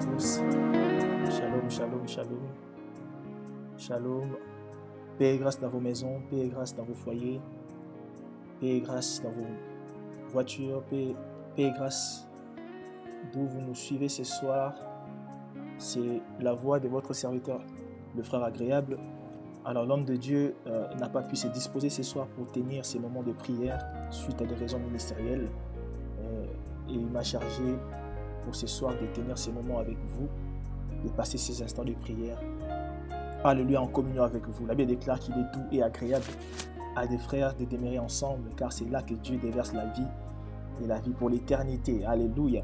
tous. Shalom, shalom, shalom. Shalom. Paix et grâce dans vos maisons, paix et grâce dans vos foyers, paix et grâce dans vos voitures, paix et grâce d'où vous nous suivez ce soir. C'est la voix de votre serviteur, le frère agréable. Alors l'homme de Dieu n'a pas pu se disposer ce soir pour tenir ces moments de prière suite à des raisons ministérielles. Et il m'a chargé pour ce soir de tenir ces moments avec vous, de passer ces instants de prière. Alléluia, en communion avec vous. La Bible déclare qu'il est doux et agréable à des frères de demeurer ensemble, car c'est là que Dieu déverse la vie, et la vie pour l'éternité. Alléluia.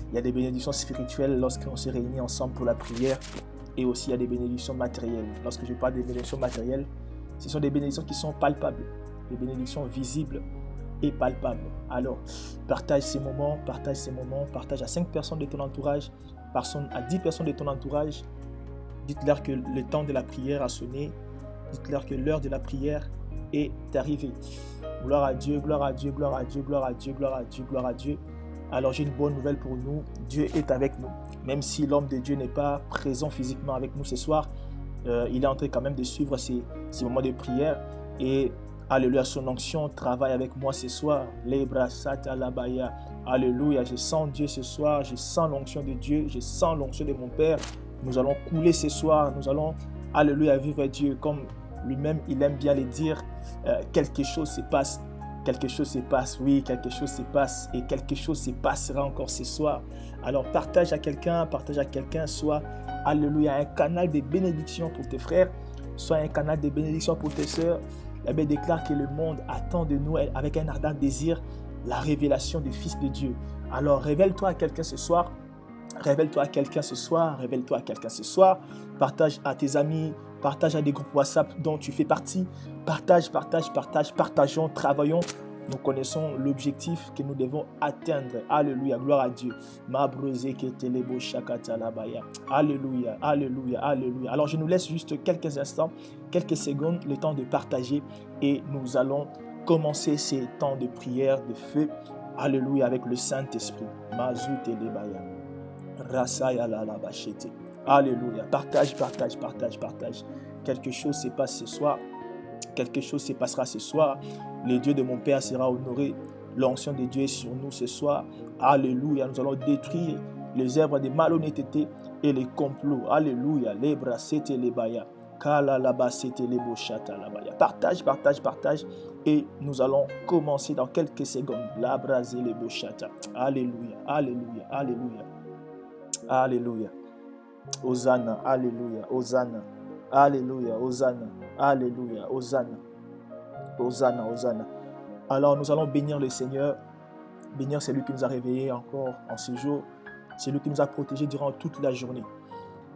Il y a des bénédictions spirituelles lorsqu'on se réunit ensemble pour la prière, et aussi il y a des bénédictions matérielles. Lorsque je parle des bénédictions matérielles, ce sont des bénédictions qui sont palpables, des bénédictions visibles et palpables. Alors, partage ces moments, partage à 5 personnes de ton entourage, à 10 personnes de ton entourage. Dites-leur que le temps de la prière a sonné. Dites-leur que l'heure de la prière est arrivée. Gloire à Dieu, gloire à Dieu, gloire à Dieu, gloire à Dieu, gloire à Dieu, gloire à Dieu. Alors j'ai une bonne nouvelle pour nous. Dieu est avec nous. Même si l'homme de Dieu n'est pas présent physiquement avec nous ce soir, il est en train quand même de suivre ces moments de prière. Et alléluia, son onction travaille avec moi ce soir. Alléluia, je sens Dieu ce soir. Je sens l'onction de Dieu. Je sens l'onction de mon Père. Nous allons couler ce soir. Nous allons, alléluia, vivre Dieu comme lui-même, il aime bien le dire. Quelque chose se passe. Quelque chose se passe, oui, quelque chose se passe et quelque chose se passera encore ce soir. Alors partage à quelqu'un, soit, alléluia, un canal de bénédiction pour tes frères, soit un canal de bénédiction pour tes sœurs. La Bible déclare que le monde attend de nous avec un ardent désir la révélation du Fils de Dieu. Alors révèle-toi à quelqu'un ce soir, partage à tes amis, partage à des groupes WhatsApp dont tu fais partie. Partageons, travaillons. Nous connaissons l'objectif que nous devons atteindre. Alléluia, gloire à Dieu. Alléluia, alléluia, alléluia. Alors je nous laisse juste quelques instants, quelques secondes, le temps de partager et nous allons commencer ces temps de prière, de feu. Alléluia, avec le Saint-Esprit. Alléluia, partage. Quelque chose se passe ce soir. Quelque chose se passera ce soir. Le Dieu de mon Père sera honoré. L'onction de Dieu est sur nous ce soir. Alléluia. Nous allons détruire les œuvres de malhonnêteté et les complots. Alléluia. Les bras, c'était les baya. Kala là-bas, c'était les bochata là-bas. Partage. Et nous allons commencer dans quelques secondes. La brase les bochata. Alléluia. Hosanna. Alléluia. Hosanna. Alors nous allons bénir le Seigneur, bénir celui qui nous a réveillés encore en ce jour, celui qui nous a protégés durant toute la journée.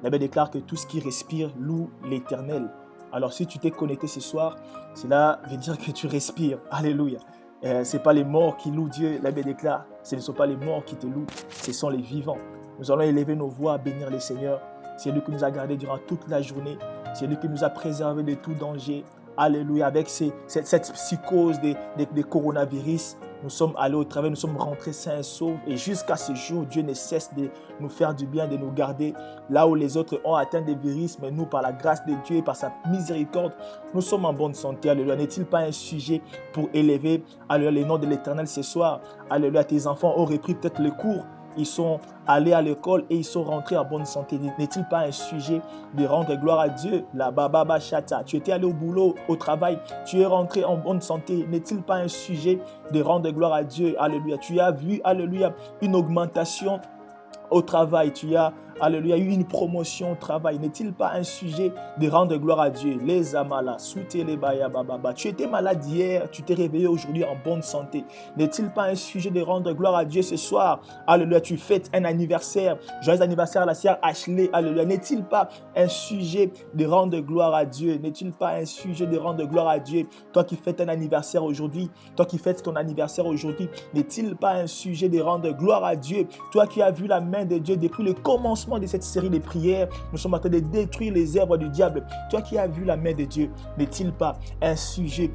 La Bible déclare que tout ce qui respire loue l'Éternel. Alors si tu t'es connecté ce soir, cela veut dire que tu respires. Alléluia. Ce n'est pas les morts qui louent Dieu, la Bible déclare, ce ne sont pas les morts qui te louent, ce sont les vivants. Nous allons élever nos voix à bénir le Seigneur. C'est lui qui nous a gardés durant toute la journée. C'est lui qui nous a préservés de tout danger. Alléluia. Avec cette psychose des coronavirus, nous sommes allés au travail, nous sommes rentrés sains et saufs. Et jusqu'à ce jour, Dieu ne cesse de nous faire du bien, de nous garder. Là où les autres ont atteint des virus, mais nous, par la grâce de Dieu et par sa miséricorde, nous sommes en bonne santé. Alléluia. N'est-il pas un sujet pour élever, alléluia, le nom de l'Éternel ce soir? Alléluia. Tes enfants ont repris peut-être le cours. Ils sont allés à l'école et ils sont rentrés en bonne santé. N'est-il pas un sujet de rendre gloire à Dieu? La baba chata. Tu étais allé au boulot, au travail, tu es rentré en bonne santé. N'est-il pas un sujet de rendre gloire à Dieu? Alléluia. Tu as vu, alléluia, une augmentation au travail. Tu as, alléluia, eu une promotion au travail. N'est-il pas un sujet de rendre gloire à Dieu? Les amala, souté les baya bababa. Tu étais malade hier, tu t'es réveillé aujourd'hui en bonne santé. N'est-il pas un sujet de rendre gloire à Dieu ce soir? Alléluia, tu fêtes un anniversaire. Joyeux anniversaire à la sœur Ashley. Alléluia. N'est-il pas un sujet de rendre gloire à Dieu? N'est-il pas un sujet de rendre gloire à Dieu? Toi qui fêtes un anniversaire aujourd'hui, toi qui fêtes ton anniversaire aujourd'hui, n'est-il pas un sujet de rendre gloire à Dieu? Toi qui as vu la main de Dieu depuis le commencement de cette série de prières, nous sommes en train de détruire les œuvres du diable. Toi qui as vu la main de Dieu, n'est-il pas un sujet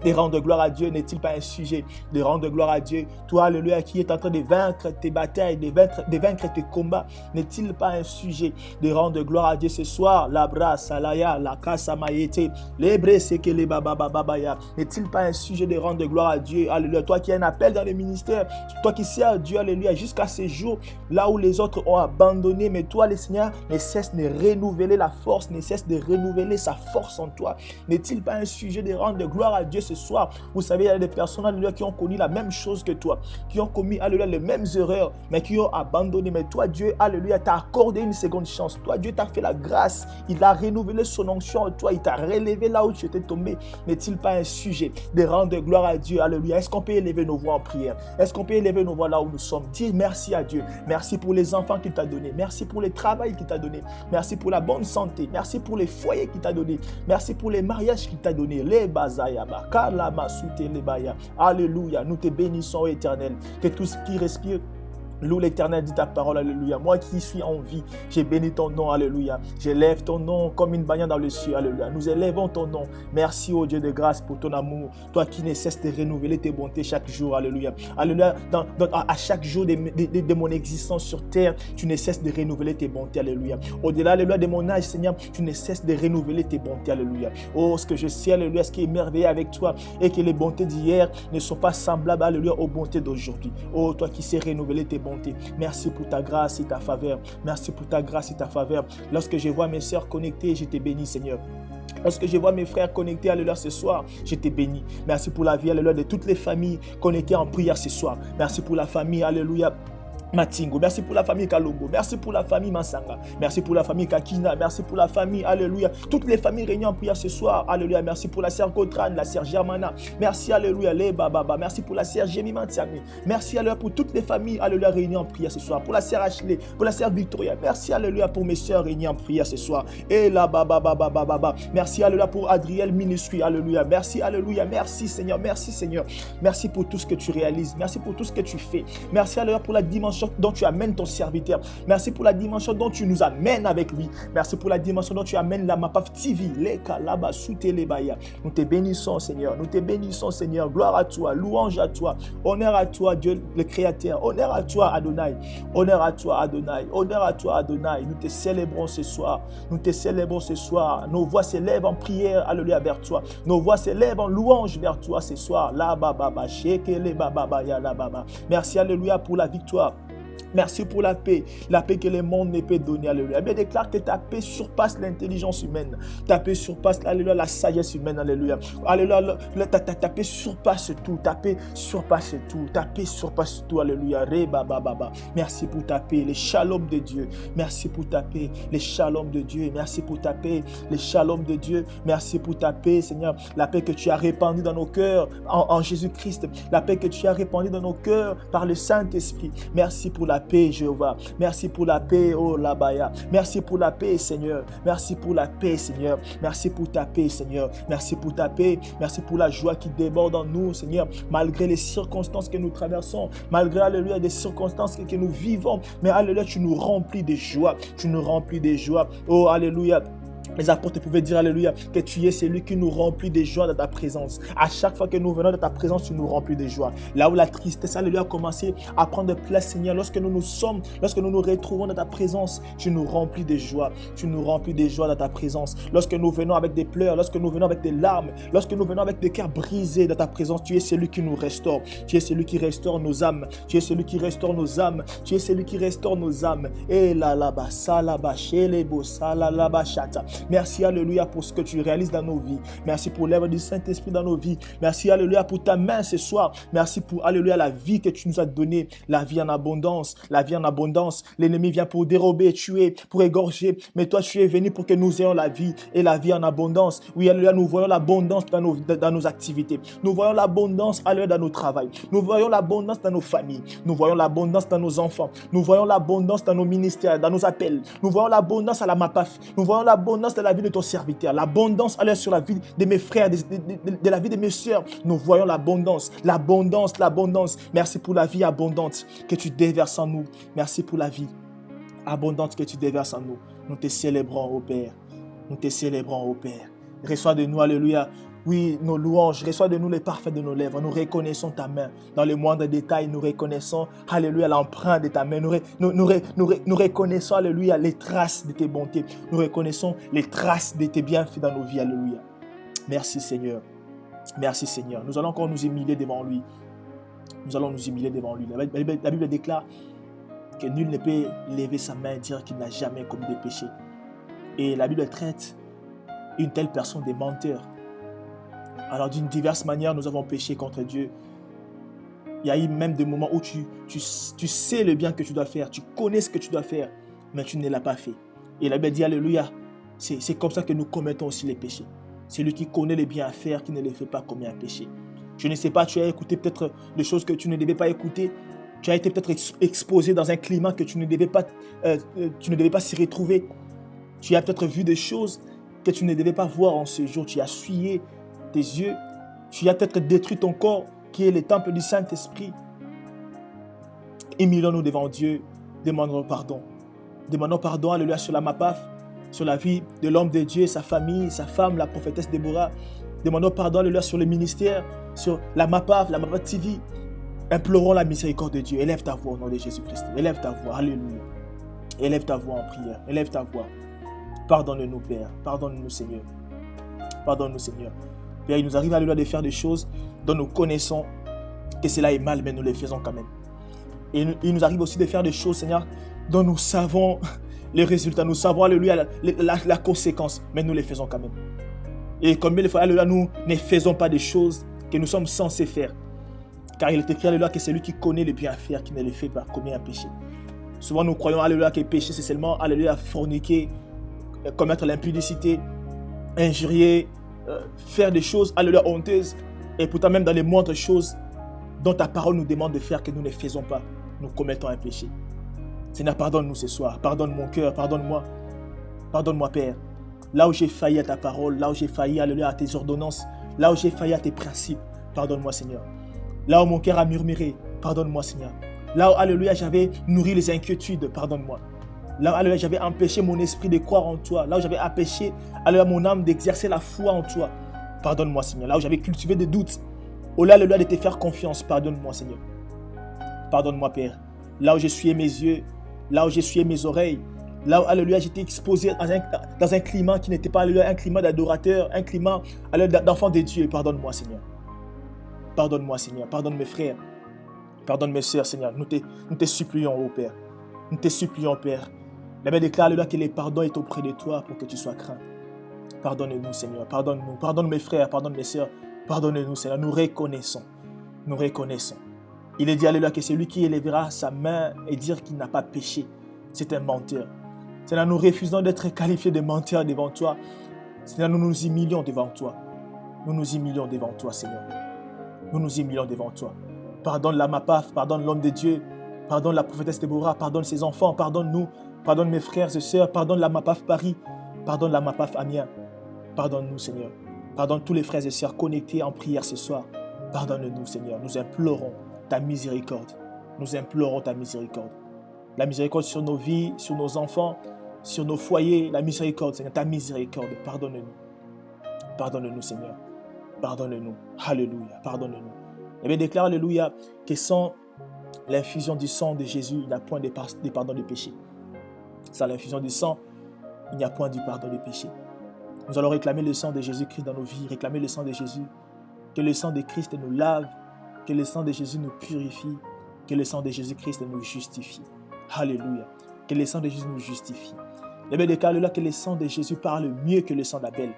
de rendre gloire à Dieu n'est-il pas un sujet de rendre gloire à Dieu? Toi, alléluia, qui est en train de vaincre tes batailles, de vaincre tes combats, n'est-il pas un sujet de rendre gloire à Dieu ce soir? La bra, salaya, la kasa maïete, lebre sekele baba babaya. N'est-il pas un sujet de rendre gloire à Dieu? Alléluia. Toi qui as un appel dans le ministère, toi qui sers Dieu, alléluia, jusqu'à ces jours, là où les autres ont abandonné, mais toi, le Seigneur, ne cesse de renouveler la force, ne cesse de renouveler sa force en toi. N'est-il pas un sujet de rendre gloire à Dieu ce soir? Vous savez, il y a des personnes, alléluia, qui ont connu la même chose que toi, qui ont commis, alléluia, les mêmes erreurs, mais qui ont abandonné. Mais toi, Dieu, alléluia, t'a accordé une seconde chance. Toi, Dieu t'a fait la grâce. Il a renouvelé son onction en toi. Il t'a relevé là où tu étais tombé. N'est-il pas un sujet de rendre gloire à Dieu? Alléluia. Est-ce qu'on peut élever nos voix en prière? Est-ce qu'on peut élever nos voix là où nous sommes? Dire merci à Dieu. Merci pour les enfants qu'il t'a donnés. Merci pour le travail qu'il t'a donné. Merci pour la bonne santé. Merci pour les foyers qu'il t'a donné. Merci pour les mariages qu'il t'a donné. Les bazayaba, kalama sute les baya. Alléluia. Nous te bénissons, Éternel. Que tout ce qui respire loue l'Éternel, dit ta parole, alléluia. Moi qui suis en vie, j'ai béni ton nom, alléluia. J'élève ton nom comme une bannière dans le ciel, alléluia. Nous élèvons ton nom. Merci, ô Dieu de grâce, pour ton amour. Toi qui ne cesses de renouveler tes bontés chaque jour, alléluia. Alléluia. À chaque jour de mon existence sur terre, tu ne cesses de renouveler tes bontés, alléluia. Au-delà, alléluia, de mon âge, Seigneur, tu ne cesses de renouveler tes bontés, alléluia. Oh, ce que je sais, alléluia, ce qui est merveilleux avec toi, et que les bontés d'hier ne sont pas semblables, alléluia, aux bontés d'aujourd'hui. Oh, toi qui sais renouveler tes bontés. Merci pour ta grâce et ta faveur. Merci pour ta grâce et ta faveur. Lorsque je vois mes sœurs connectées, je te bénis, Seigneur. Lorsque je vois mes frères connectés, alléluia, ce soir, je te bénis. Merci pour la vie, alléluia, de toutes les familles connectées en prière ce soir. Merci pour la famille, alléluia, Matingo, merci pour la famille Kalombo, merci pour la famille Mansanga, merci pour la famille Kakina, merci pour la famille, alléluia, toutes les familles réunies en prière ce soir, alléluia, merci pour la sœur Kotran, la sœur Germana, merci, alléluia, les Baba, merci pour la sœur Jémi Mantiani, merci, alléluia, pour toutes les familles, alléluia, réunies en prière ce soir, pour la sœur Ashley, pour la sœur Victoria, merci, alléluia, pour mes sœurs réunies en prière ce soir, et là, Baba, merci, alléluia, pour Adriel Ministry, alléluia, merci, alléluia, merci Seigneur, merci pour tout ce que tu réalises, merci pour tout ce que tu fais, merci, alléluia, pour la dimension dont tu amènes ton serviteur. Merci pour la dimension dont tu nous amènes avec lui. Merci pour la dimension dont tu amènes la Mapaf TV. Nous te bénissons, Seigneur. Nous te bénissons, Seigneur. Gloire à toi, louange à toi. Honneur à toi, Dieu le Créateur. Honneur à toi, Adonai. Honneur à toi, Adonai. Honneur à toi, Adonai. Nous te célébrons ce soir. Nous te célébrons ce soir. Nos voix s'élèvent en prière, alléluia, vers toi. Nos voix s'élèvent en louange vers toi ce soir. Merci, alléluia, pour la victoire. Merci pour la paix que le monde ne peut donner, alléluia. Mais déclare que ta paix surpasse l'intelligence humaine. Ta paix surpasse, alléluia, la sagesse humaine, alléluia. Alléluia, ta paix surpasse tout. Ta paix surpasse tout. Ta paix surpasse tout, alléluia. Merci pour ta paix, le shalom de Dieu. Merci pour ta paix, le shalom de Dieu. Merci pour ta paix, le shalom de Dieu. Merci pour ta paix, Seigneur. La paix que tu as répandue dans nos cœurs en Jésus-Christ. La paix que tu as répandue dans nos cœurs par le Saint-Esprit. Merci pour la paix, Jéhovah. Merci pour la paix, oh Labaya. Merci pour la paix, Seigneur. Merci pour la paix, Seigneur. Merci pour ta paix, Seigneur. Merci pour ta paix. Merci pour la joie qui déborde en nous, Seigneur. Malgré les circonstances que nous traversons, malgré, alléluia, des circonstances que nous vivons, mais alléluia, tu nous remplis de joie. Tu nous remplis de joie. Oh, alléluia. Les apôtres pouvaient dire, alléluia, que tu es celui qui nous remplit de joie dans ta présence. À chaque fois que nous venons dans ta présence, tu nous remplis de joie. Là où la tristesse, alléluia, a commencé à prendre place, Seigneur, lorsque nous nous retrouvons dans ta présence, tu nous remplis de joie. Tu nous remplis de joie dans ta présence. Lorsque nous venons avec des pleurs, lorsque nous venons avec des larmes, lorsque nous venons avec des cœurs brisés dans ta présence, tu es celui qui nous restaure. Tu es celui qui restaure nos âmes. Tu es celui qui restaure nos âmes. Tu es celui qui restaure nos âmes. Et là-bas, ça là-bas, chez les beaux, ça là-bas, chata. Merci, alléluia, pour ce que tu réalises dans nos vies. Merci pour l'œuvre du Saint-Esprit dans nos vies. Merci, alléluia, pour ta main ce soir. Merci pour, alléluia, la vie que tu nous as donnée. La vie en abondance. La vie en abondance. L'ennemi vient pour dérober, tuer, pour égorger. Mais toi, tu es venu pour que nous ayons la vie et la vie en abondance. Oui, alléluia, nous voyons l'abondance dans nos activités. Nous voyons l'abondance, alléluia, dans nos travails. Nous voyons l'abondance dans nos familles. Nous voyons l'abondance dans nos enfants. Nous voyons l'abondance dans nos ministères, dans nos appels. Nous voyons l'abondance à la MAPAF. Nous voyons l'abondance dans la vie de ton serviteur, l'abondance allait sur la vie de mes frères, de la vie de mes soeurs. Nous voyons l'abondance. Merci pour la vie abondante que tu déverses en nous. Merci pour la vie abondante que tu déverses en nous. Nous te célébrons, ô Père. Nous te célébrons, ô Père. Reçois de nous, alléluia, Oui, nos louanges, reçois de nous les parfaits de nos lèvres. Nous reconnaissons ta main. Dans les moindres détails, nous reconnaissons, alléluia, l'empreinte de ta main. Nous reconnaissons, alléluia, les traces de tes bontés. Nous reconnaissons les traces de tes bienfaits dans nos vies, alléluia. Merci Seigneur. Merci Seigneur. Nous allons encore nous humilier devant lui. Nous allons nous humilier devant lui. La Bible déclare que nul ne peut lever sa main et dire qu'il n'a jamais commis de péché. Et la Bible traite une telle personne des menteurs. Alors d'une diverse manière, nous avons péché contre Dieu. Il y a eu même des moments où tu sais le bien que tu dois faire, tu connais ce que tu dois faire, mais tu ne l'as pas fait. Et la Bible dit, alléluia, c'est comme ça que nous commettons aussi les péchés. Celui qui connaît les biens à faire, qui ne les fait pas, commet un péché. Je ne sais pas, tu as écouté peut-être des choses que tu ne devais pas écouter. Tu as été peut-être exposé dans un climat que tu ne devais pas s'y retrouver. Tu as peut-être vu des choses que tu ne devais pas voir en ce jour. Tu as souillé tes yeux. Tu as peut-être détruit ton corps, qui est le temple du Saint-Esprit. Humilions-nous devant Dieu. Demandons pardon. Demandons pardon, alléluia, sur la MAPAF, sur la vie de l'homme de Dieu, sa famille, sa femme, la prophétesse Déborah. Demandons pardon, alléluia, sur le ministère, sur la MAPAF TV. Implorons la miséricorde de Dieu. Élève ta voix au nom de Jésus-Christ. Élève ta voix, alléluia. Élève ta voix en prière. Élève ta voix. Pardonne-nous, Père. Pardonne-nous, Seigneur. Pardonne-nous, Seigneur. Père, il nous arrive, alléluia, de faire des choses dont nous connaissons que cela est mal, mais nous les faisons quand même. Et il nous arrive aussi de faire des choses, Seigneur, dont nous savons les résultats. Nous savons, alléluia, la conséquence, mais nous les faisons quand même. Et combien de fois, alléluia, nous ne faisons pas des choses que nous sommes censés faire. Car il est écrit, alléluia, que c'est lui qui connaît le bien à faire, qui ne le fait pas, commet un péché. Souvent, nous croyons, alléluia, que le péché, c'est seulement, alléluia, forniquer, commettre l'impudicité, injurier, faire des choses, alléluia, honteuses. Et pourtant, même dans les moindres choses dont ta parole nous demande de faire, que nous ne faisons pas, nous commettons un péché. Seigneur, pardonne-nous ce soir. Pardonne mon cœur, pardonne-moi. Pardonne-moi, Père. Là où j'ai failli à ta parole, là où j'ai failli, alléluia, à tes ordonnances, là où j'ai failli à tes principes, pardonne-moi, Seigneur. Là où mon cœur a murmuré, pardonne-moi, Seigneur. Là où, alléluia, j'avais nourri les inquiétudes, pardonne-moi. Là où, alléluia, j'avais empêché mon esprit de croire en toi. Là où j'avais empêché, alléluia, mon âme d'exercer la foi en toi. Pardonne-moi, Seigneur. Là où j'avais cultivé des doutes, au-delà, alléluia, de te faire confiance, pardonne-moi, Seigneur. Pardonne-moi, Père. Là où j'ai essuyé mes yeux, là où j'ai essuyé mes oreilles, là où, alléluia, j'étais exposé dans un climat qui n'était pas, alléluia, un climat d'adorateur, un climat, alléluia, d'enfant de Dieu. Pardonne-moi, Seigneur. Pardonne-moi, Seigneur. Pardonne mes frères. Pardonne mes sœurs, Seigneur. Nous te supplions, ô Père. Nous te supplions, Père. La Bible déclare, alléluia, que le pardon est auprès de toi pour que tu sois craint. Pardonne-nous, Seigneur. Pardonne-nous. Pardonne mes frères. Pardonne mes sœurs. Pardonne-nous, Seigneur. Nous reconnaissons. Nous reconnaissons. Il est dit, alléluia, que celui qui élèvera sa main et dire qu'il n'a pas péché, c'est un menteur. Seigneur, nous refusons d'être qualifiés de menteurs devant toi. Seigneur, nous nous humilions devant toi. Nous nous humilions devant toi, Seigneur. Nous nous humilions devant toi. Pardonne la MAPAF, pardonne l'homme de Dieu, pardonne la prophétesse Déborah, pardonne ses enfants, pardonne-nous, pardonne mes frères et sœurs, pardonne la MAPAF Paris, pardonne la MAPAF Amiens. Pardonne-nous, Seigneur. Pardonne tous les frères et sœurs connectés en prière ce soir. Pardonne-nous, Seigneur. Nous implorons ta miséricorde. Nous implorons ta miséricorde. La miséricorde sur nos vies, sur nos enfants, sur nos foyers. La miséricorde, Seigneur. Ta miséricorde. Pardonne-nous. Pardonne-nous, Seigneur. Pardonne-nous. Alléluia. Pardonne-nous. Et bien déclare, alléluia, que sans l'infusion du sang de Jésus, il n'y a point de pardon de péché. Sans l'infusion du sang, il n'y a point de pardon de péché. Nous allons réclamer le sang de Jésus-Christ dans nos vies, réclamer le sang de Jésus, que le sang de Christ nous lave, que le sang de Jésus nous purifie, que le sang de Jésus-Christ nous justifie. Alléluia. Que le sang de Jésus nous justifie. Et bien déclare, alléluia, que le sang de Jésus parle mieux que le sang d'Abel.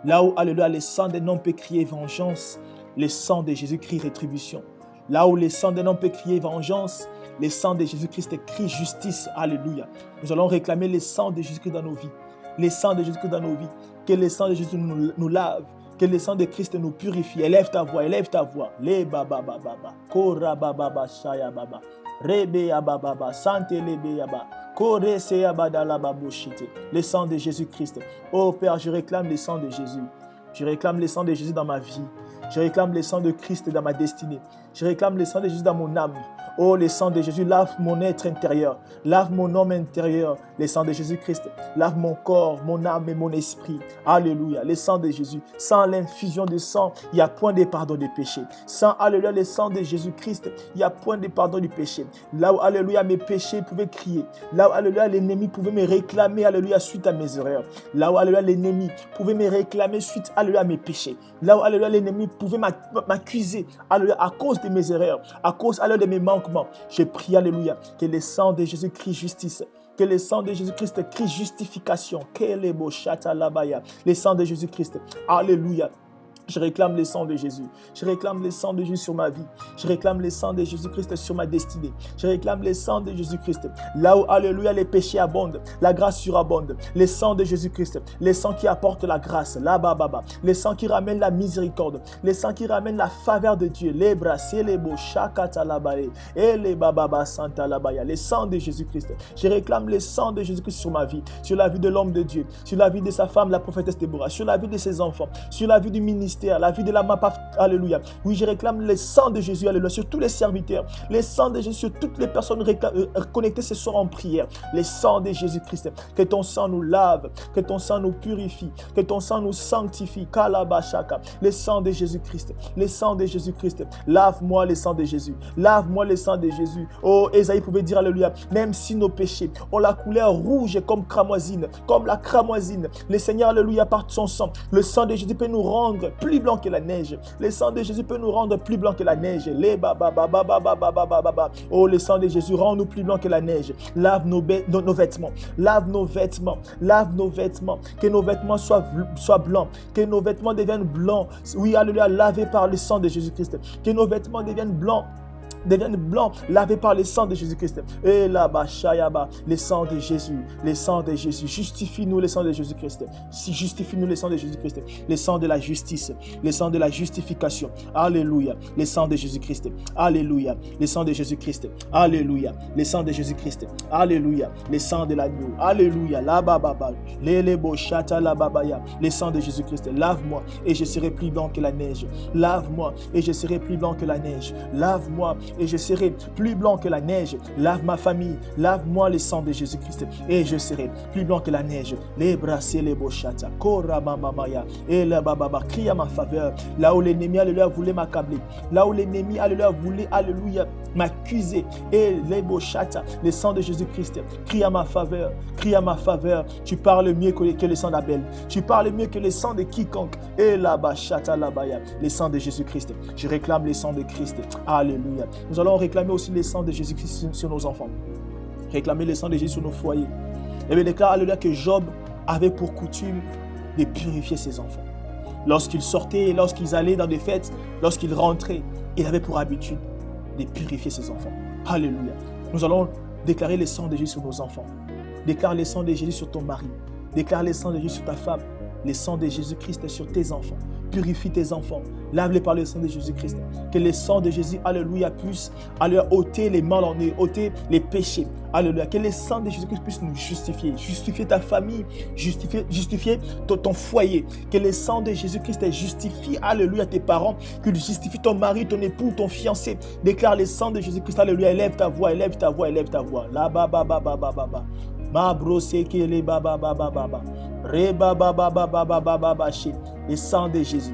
Là où, alléluia, le sang d'un homme peut crier vengeance, le sang de Jésus crie rétribution. Là où le sang d'un homme peut crier vengeance, le sang de Jésus-Christ crie justice. Alléluia. Nous allons réclamer le sang de Jésus-Christ dans nos vies. Le sang de Jésus-Christ dans nos vies. Que le sang de Jésus nous lave. Que le sang de Christ nous purifie. Élève ta voix, élève ta voix. Le baba baba. Kora baba baba shaya baba. Rebe baba sante lebe yaba. Kore se yabada la babushite. Le sang de Jésus-Christ. Oh Père, je réclame le sang de Jésus. Je réclame le sang de Jésus dans ma vie. Je réclame le sang de Christ dans ma destinée. Je réclame le sang de Jésus dans mon âme. Oh, le sang de Jésus, lave mon être intérieur, lave mon homme intérieur. Le sang de Jésus-Christ, lave mon corps, mon âme et mon esprit. Alléluia, le sang de Jésus. Sans l'infusion de sang, il n'y a point de pardon des péchés. Sans, alléluia, le sang de Jésus-Christ, il n'y a point de pardon du péché. Là où, alléluia, mes péchés pouvaient crier. Là où, alléluia, l'ennemi pouvait me réclamer, alléluia, suite à mes erreurs. Là où, alléluia, l'ennemi pouvait me réclamer suite, alléluia, à mes péchés. Là où, alléluia, l'ennemi pouvait m'accuser, alléluia, à cause de mes erreurs, à cause, alléluia, de mes manquements. Je prie, alléluia, que le sang de Jésus crie justice. Que le sang de Jésus-Christ crie justification. Que le beau chata labaya. Le sang de Jésus-Christ. Alléluia. Je réclame le sang de Jésus. Je réclame le sang de Jésus sur ma vie. Je réclame le sang de Jésus-Christ sur ma destinée. Je réclame le sang de Jésus-Christ. Là où, alléluia, les péchés abondent, la grâce surabonde. Le sang de Jésus-Christ. Le sang qui apporte la grâce. Là-bas. Le sang qui ramène la miséricorde. Le sang qui ramène la faveur de Dieu. Les brassés, les beaux chakata labaye. Et les bababa santa labaya. Le sang de Jésus-Christ. Je réclame le sang de Jésus-Christ sur ma vie. Sur la vie de l'homme de Dieu. Sur la vie de sa femme, la prophétesse Déborah. Sur la vie de ses enfants. Sur la vie du ministère. La vie de la MAPAF, alléluia. Oui, je réclame le sang de Jésus, alléluia, sur tous les serviteurs. Le sang de Jésus sur toutes les personnes connectées ce soir en prière. Le sang de Jésus-Christ. Que ton sang nous lave, que ton sang nous purifie, que ton sang nous sanctifie. Kalabashaka. Le sang de Jésus-Christ. Le sang de Jésus-Christ. Lave-moi le sang de Jésus. Lave-moi le sang de Jésus. Oh, Ésaïe pouvait dire, alléluia, même si nos péchés ont la couleur rouge comme cramoisine, comme la cramoisine, le Seigneur, alléluia, par son sang, le sang de Jésus peut nous rendre plus blanc que la neige. Le sang de Jésus peut nous rendre plus blanc que la neige. Oh, le sang de Jésus rend-nous plus blanc que la neige. Lave nos vêtements. Lave nos vêtements. Lave nos vêtements. Que nos vêtements soient blancs. Que nos vêtements deviennent blancs. Oui, alléluia, lavés par le sang de Jésus-Christ. Que nos vêtements deviennent blancs, lavés par le sang de Jésus-Christ. Et là-bas, Shayaba, le sang de Jésus, le sang de Jésus. Justifie-nous le sang de Jésus-Christ. Justifie-nous le sang de Jésus-Christ. Le sang de la justice, le sang de la justification. Alléluia. Le sang de Jésus-Christ. Alléluia. Le sang de Jésus-Christ. Alléluia. Le sang de Jésus-Christ. Alléluia. Le sang de l'agneau. Alléluia. Là-bas, les chata là-bas, le sang de Jésus-Christ. Lave-moi et je serai plus blanc que la neige. Lave-moi et je serai plus blanc que la neige. Lave-moi et je serai plus blanc que la neige. Lave ma famille, lave-moi le sang de Jésus-Christ et je serai plus blanc que la neige. Les brassés, les bochata, kora mamamaya, et la bababa, crie à ma faveur. Là où l'ennemi, alléluia, voulait m'accabler, là où l'ennemi, alléluia, voulait, alléluia, m'accuser, et les bochata, le sang de Jésus-Christ, crie à ma faveur, crie à ma faveur. Tu parles mieux que le sang d'Abel, tu parles mieux que le sang de quiconque, et la bachata, la baya, le sang de Jésus-Christ. Je réclame le sang de Christ. Alléluia. Nous allons réclamer aussi le sang de Jésus-Christ sur nos enfants. Réclamer le sang de Jésus sur nos foyers. Et bien déclare, alléluia, que Job avait pour coutume de purifier ses enfants. Lorsqu'ils sortaient, lorsqu'ils allaient dans des fêtes, lorsqu'ils rentraient, il avait pour habitude de purifier ses enfants. Alléluia. Nous allons déclarer le sang de Jésus sur nos enfants. Déclare le sang de Jésus sur ton mari. Déclare le sang de Jésus sur ta femme. Le sang de Jésus-Christ sur tes enfants. Purifie tes enfants. Lave-les par le sang de Jésus-Christ. Que le sang de Jésus, alléluia, puisse ôter les mal en eux, ôter les péchés. Alléluia. Que le sang de Jésus-Christ puisse nous justifier. Justifier ta famille. Justifier ton foyer. Que le sang de Jésus-Christ justifie, alléluia, tes parents. Qu'il justifie ton mari, ton époux, ton fiancé. Déclare le sang de Jésus-Christ. Alléluia. Élève ta voix, élève ta voix, élève ta voix. Là, ma brosse que les Re le sang de Jésus.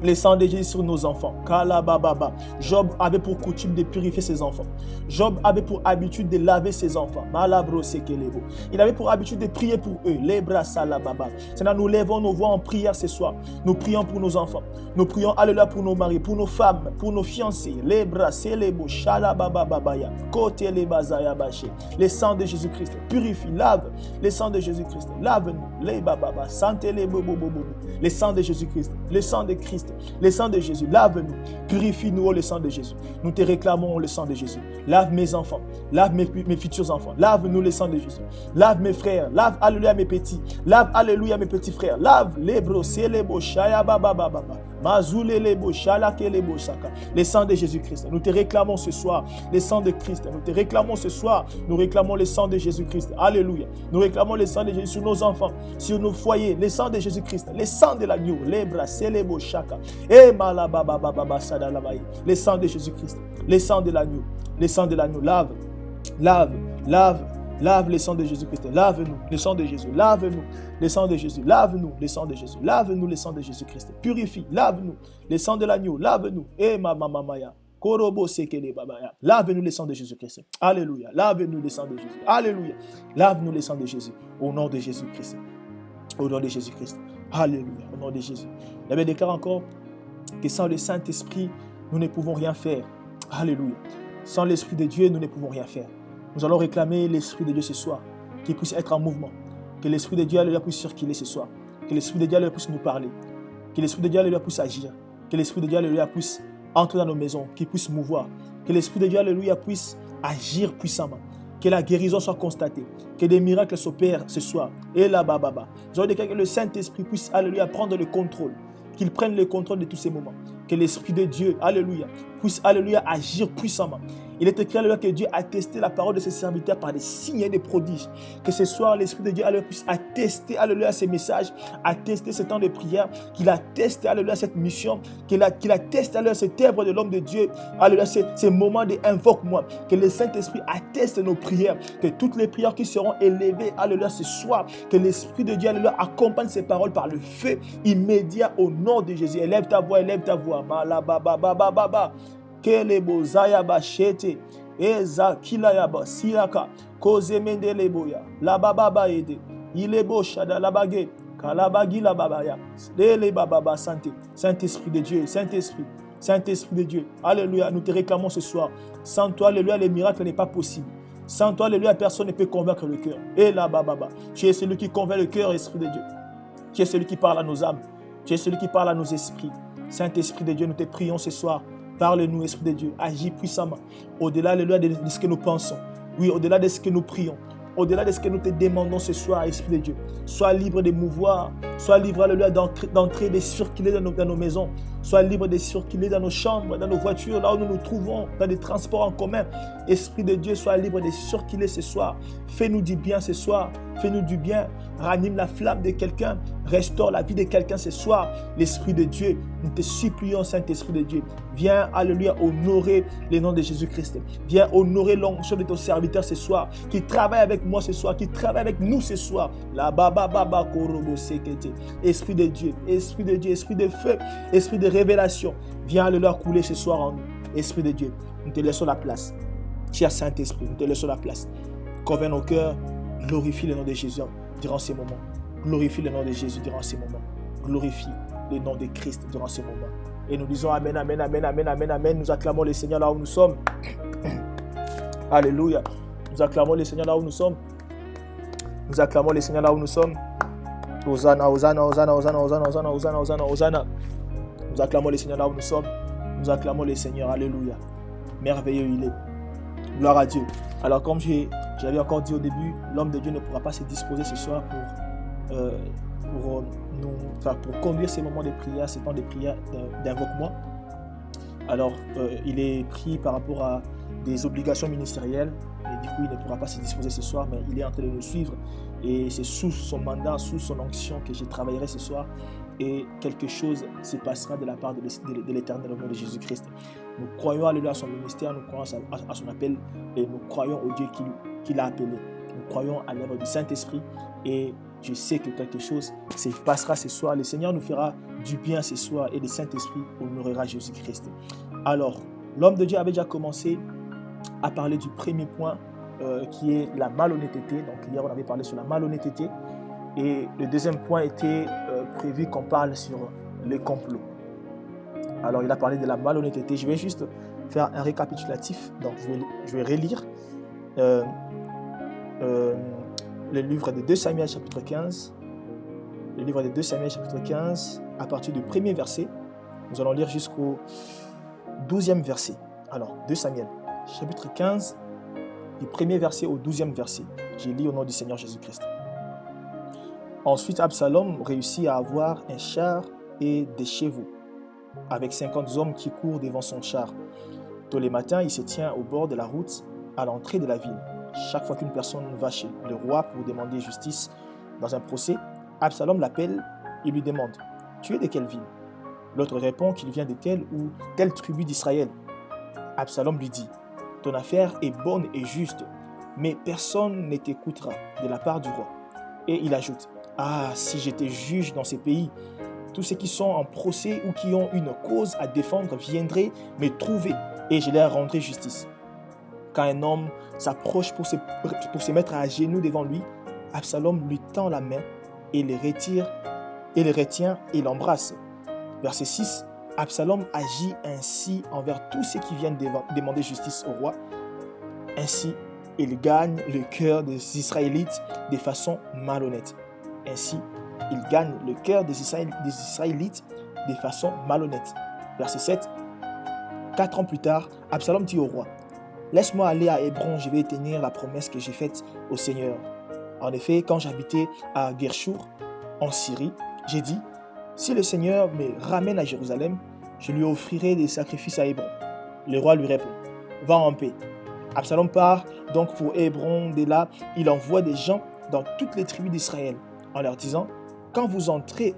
Le sang de Jésus sur nos enfants. Kalabababa. Job avait pour coutume de purifier ses enfants. Job avait pour habitude de laver ses enfants. Malabrosekelebo. Il avait pour habitude de prier pour eux. Lebrasalababa. Seigneur, nous lèvons nos voix en prière ce soir. Nous prions pour nos enfants. Nous prions, alléluia, pour nos maris, pour nos femmes, pour nos fiancés. Lebraselebo. Shalabababaya. Kotelebazayabashe. Le sang de Jésus-Christ purifie, lave. Le sang de Jésus-Christ. Lave-nous. Lebababa. Santelebobobobo. Le sang de Jésus-Christ. Le sang de Christ. Le sang de Jésus, lave-nous, purifie-nous, oh, le sang de Jésus. Nous te réclamons, oh, le sang de Jésus. Lave mes enfants, lave mes futurs enfants. Lave-nous, le sang de Jésus. Lave mes frères, lave, alléluia, mes petits. Lave, alléluia, mes petits frères. Lave les brossés, les bochaya, baba. Les sangs de Jésus-Christ, nous te réclamons ce soir. Les sangs de Christ, nous te réclamons ce soir. Nous réclamons les sangs de Jésus-Christ. Alléluia. Nous réclamons les sangs de Jésus sur nos enfants, sur nos foyers. Les sangs de Jésus-Christ, les sangs de l'agneau. Les sangs de Jésus-Christ, les sangs de l'agneau. Les sangs de l'agneau. Lave, lave, lave. Lave les sangs de Jésus-Christ. Lave-nous, les sangs de Jésus. Lave-nous, les sangs de Jésus. Lave-nous, les sangs de Jésus. Lave-nous, les sangs de Jésus-Christ. Purifie, lave-nous, les sangs de l'agneau. Lave-nous. Lave-nous les sangs de Jésus-Christ. Alléluia. Lave-nous les sangs de Jésus. Alléluia. Lave-nous les sangs de Jésus. Au nom de Jésus-Christ. Au nom de Jésus-Christ. Alléluia. Au nom de Jésus. La Bible déclare encore que sans le Saint-Esprit, nous ne pouvons rien faire. Alléluia. Sans l'Esprit de Dieu, nous ne pouvons rien faire. Nous allons réclamer l'Esprit de Dieu ce soir, qu'il puisse être en mouvement, que l'Esprit de Dieu alléluia, puisse circuler ce soir, que l'Esprit de Dieu alléluia, puisse nous parler, que l'Esprit de Dieu alléluia, puisse agir, que l'Esprit de Dieu alléluia, puisse entrer dans nos maisons, qu'il puisse mouvoir, que l'Esprit de Dieu alléluia, puisse agir puissamment, que la guérison soit constatée, que des miracles s'opèrent ce soir. Et là-bas, nous allons déclarer que le Saint-Esprit puisse alléluia, prendre le contrôle, qu'il prenne le contrôle de tous ces moments, que l'Esprit de Dieu, alléluia, puisse alléluia, agir puissamment. Il est écrit alléluia que Dieu a testé la parole de ses serviteurs par des signes et des prodiges. Que ce soir, l'Esprit de Dieu alléluia, puisse attester alléluia ces messages, attester ce temps de prière, qu'il atteste alléluia cette mission, qu'il atteste alléluia cette œuvre de l'homme de Dieu, alléluia ces moments de invoque-moi. Que le Saint-Esprit atteste nos prières, que toutes les prières qui seront élevées alléluia ce soir, que l'Esprit de Dieu alléluia accompagne ces paroles par le feu immédiat au nom de Jésus. Élève ta voix, élève ta voix. Malabababababa. Kelebo zayaba shete eza kilayaba siraka kozemende leboya la baba ede ilebo shada la bague kalabagi la babaya les baba santé. Saint-Esprit de Dieu, Saint-Esprit, Saint-Esprit de Dieu, alléluia, nous te réclamons ce soir. Sans toi, alléluia, les miracles n'est pas possible. Sans toi, alléluia, personne ne peut convaincre le cœur. Et là baba, tu es celui qui convainc le cœur, Esprit de Dieu. Tu es celui qui parle à nos âmes. Tu es celui qui parle à nos esprits. Saint-Esprit de Dieu, nous te prions ce soir. Parle-nous, Esprit de Dieu, agis puissamment, au-delà alléluia, de ce que nous pensons, oui, au-delà de ce que nous prions, au-delà de ce que nous te demandons ce soir, Esprit de Dieu. Sois libre de mouvoir, sois libre alléluia, d'entrer, de circuler dans nos maisons, sois libre de circuler dans nos chambres, dans nos voitures, là où nous nous trouvons, dans des transports en commun. Esprit de Dieu, sois libre de circuler ce soir. Fais-nous du bien ce soir, fais-nous du bien, ranime la flamme de quelqu'un, restaure la vie de quelqu'un ce soir. L'Esprit de Dieu, nous te supplions, Saint-Esprit de Dieu, viens, alléluia, honorer le nom de Jésus-Christ. Viens honorer l'onction de ton serviteur ce soir, qui travaille avec moi ce soir, qui travaille avec nous ce soir. La baba baba korobo sekete. Esprit de Dieu, Esprit de Dieu, Esprit de feu, Esprit de révélation, viens, alléluia, couler ce soir en nous. Esprit de Dieu, nous te laissons la place. Cher Saint-Esprit, nous te laissons la place. Convainc nos cœurs, glorifie le nom de Jésus durant ces moments. Glorifie le nom de Jésus durant ces moments. Glorifie le nom de Christ durant ces moments. Et nous disons Amen, Amen, Amen, Amen, Amen, Amen. Nous acclamons le Seigneur là où nous sommes. Alléluia. Nous acclamons le Seigneur là où nous sommes. Nous acclamons le Seigneur là où nous sommes. Hosanna, Hosanna, Hosanna, Hosanna, Hosanna, Hosanna, Hosanna, Hosanna, Hosanna. Nous acclamons le Seigneur là où nous sommes. Nous acclamons le Seigneur. Alléluia. Merveilleux il est. Gloire à Dieu. Alors comme j'avais encore dit au début, l'homme de Dieu ne pourra pas se disposer ce soir pour conduire ces moments de prière, ces temps de prière d'invoque-moi. Alors il est pris par rapport à des obligations ministérielles et du coup il ne pourra pas se disposer ce soir, mais il est en train de nous suivre et c'est sous son mandat, sous son onction que je travaillerai ce soir et quelque chose se passera de la part de l'Éternel au nom de Jésus-Christ. Nous croyons à son ministère, nous croyons à son appel et nous croyons au Dieu qui l'a appelé. Nous croyons à l'œuvre du Saint-Esprit et je sais que quelque chose se passera ce soir. Le Seigneur nous fera du bien ce soir et le Saint-Esprit honorera Jésus-Christ. Alors, l'homme de Dieu avait déjà commencé à parler du premier point qui est la malhonnêteté. Donc hier on avait parlé sur la malhonnêteté et le deuxième point était prévu qu'on parle sur les complots. Alors il a parlé de la malhonnêteté. Je vais juste faire un récapitulatif. Donc je vais relire le livre de 2 Samuel chapitre 15. Le livre de 2 Samuel chapitre 15 à partir du premier verset. Nous allons lire jusqu'au 12e verset. Alors 2 Samuel chapitre 15 du premier verset au 12e verset. J'ai lu au nom du Seigneur Jésus-Christ. Ensuite Absalom réussit à avoir un char et des chevaux. avec 50 hommes qui courent devant son char. Tous les matins, il se tient au bord de la route à l'entrée de la ville. Chaque fois qu'une personne va chez le roi pour demander justice dans un procès, Absalom l'appelle et lui demande « Tu es de quelle ville ?» L'autre répond qu'il vient de telle ou telle tribu d'Israël. Absalom lui dit « Ton affaire est bonne et juste, mais personne ne t'écoutera de la part du roi. » Et il ajoute « Ah, si j'étais juge dans ces pays, tous ceux qui sont en procès ou qui ont une cause à défendre viendraient me trouver et je leur rendrai justice. » Quand un homme s'approche pour se mettre à genoux devant lui, Absalom lui tend la main et le retient et l'embrasse. Verset 6, Absalom agit ainsi envers tous ceux qui viennent demander justice au roi. Ainsi, il gagne le cœur des Israélites de façon malhonnête. Ainsi, il gagne le cœur des Israélites de façon malhonnête. Verset 7, 4 ans plus tard, Absalom dit au roi, « Laisse-moi aller à Hébron, je vais tenir la promesse que j'ai faite au Seigneur. » En effet, quand j'habitais à Guershur, en Syrie, j'ai dit, « Si le Seigneur me ramène à Jérusalem, je lui offrirai des sacrifices à Hébron. » Le roi lui répond, « Va en paix. » Absalom part donc pour Hébron. Dès là, il envoie des gens dans toutes les tribus d'Israël en leur disant, « Quand vous entrez,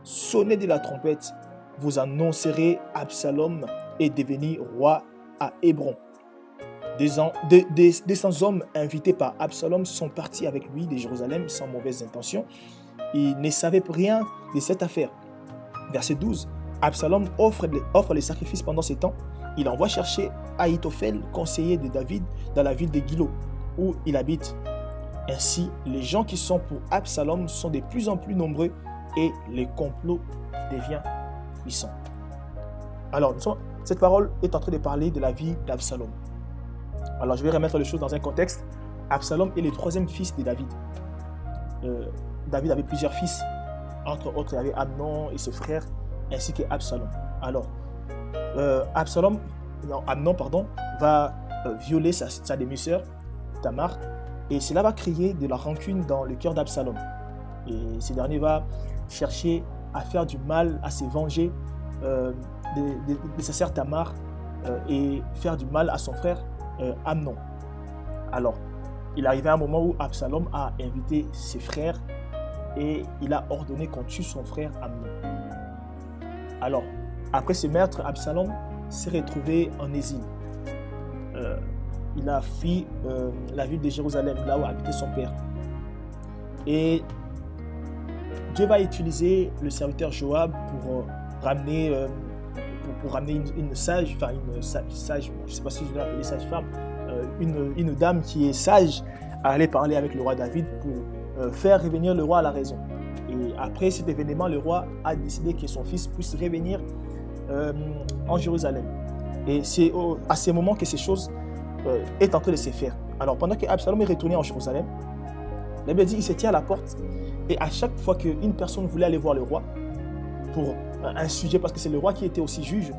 sonnez de la trompette, vous annoncerez Absalom est devenu roi à Hébron. » 200 hommes invités par Absalom sont partis avec lui de Jérusalem sans mauvaise intention. Ils ne savaient rien de cette affaire. Verset 12. Absalom offre les sacrifices pendant ce temps. Il envoie chercher Ahitophel, conseiller de David, dans la ville de Gilo, où il habite. Ainsi, les gens qui sont pour Absalom sont de plus en plus nombreux et le complot devient puissant. Alors, cette parole est en train de parler de la vie d'Absalom. Alors, je vais remettre les choses dans un contexte. Absalom est le troisième fils de David. David avait plusieurs fils. Entre autres, il y avait Amnon et ses frères, ainsi qu'Absalom. Alors, Amnon va violer sa demi-sœur, Tamar, et cela va créer de la rancune dans le cœur d'Absalom. Et ce dernier va chercher à faire du mal, à se venger de sa sœur Tamar et faire du mal à son frère Amnon. Alors, il arrivait un moment où Absalom a invité ses frères et il a ordonné qu'on tue son frère Amnon. Alors, après ce meurtre, Absalom s'est retrouvé en exil. Il a fui la ville de Jérusalem, là où habitait son père. Et Dieu va utiliser le serviteur Joab pour ramener une sage, je ne sais pas si je vais l'appeler sage-femme, une dame qui est sage à aller parler avec le roi David pour faire revenir le roi à la raison. Et après cet événement, le roi a décidé que son fils puisse revenir en Jérusalem. Et c'est à ce moment que ces choses est en train de se faire. Alors pendant que Absalom est retourné en Jérusalem, la Bible dit qu'il se tient à la porte et à chaque fois qu'une personne voulait aller voir le roi pour un sujet, parce que c'est le roi qui était aussi juge,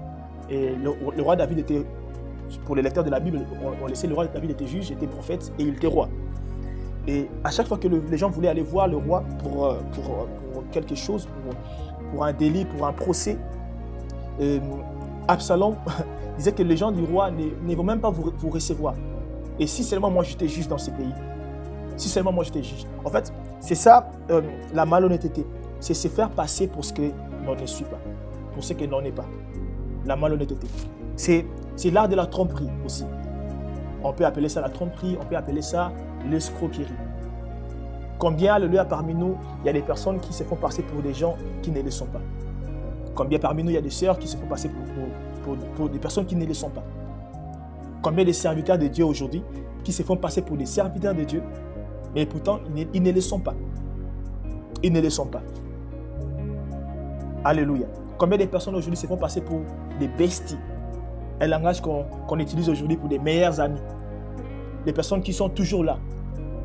et le roi David était, pour les lecteurs de la Bible, on laissait le roi David était juge, était prophète et il était roi. Et à chaque fois que les gens voulaient aller voir le roi pour quelque chose, pour un délit, pour un procès, Absalom disait que les gens du roi ne vont même pas vous recevoir. Et si seulement moi j'étais juge dans ce pays, si seulement moi j'étais juge. En fait, c'est ça la malhonnêteté. C'est se faire passer pour ce que l'on ne suit pas, pour ce que l'on n'est pas. La malhonnêteté. C'est l'art de la tromperie aussi. On peut appeler ça la tromperie, on peut appeler ça l'escroquerie. Combien, alléluia, parmi nous, il y a des personnes qui se font passer pour des gens qui ne le sont pas. Combien parmi nous, il y a des sœurs qui se font passer pour des personnes qui ne le sont pas. Combien de serviteurs de Dieu aujourd'hui qui se font passer pour des serviteurs de Dieu, mais pourtant, ils ne le sont pas. Ils ne le sont pas. Alléluia. Combien de personnes aujourd'hui se font passer pour des besties, un langage qu'on utilise aujourd'hui pour des meilleurs amis. Des personnes qui sont toujours là.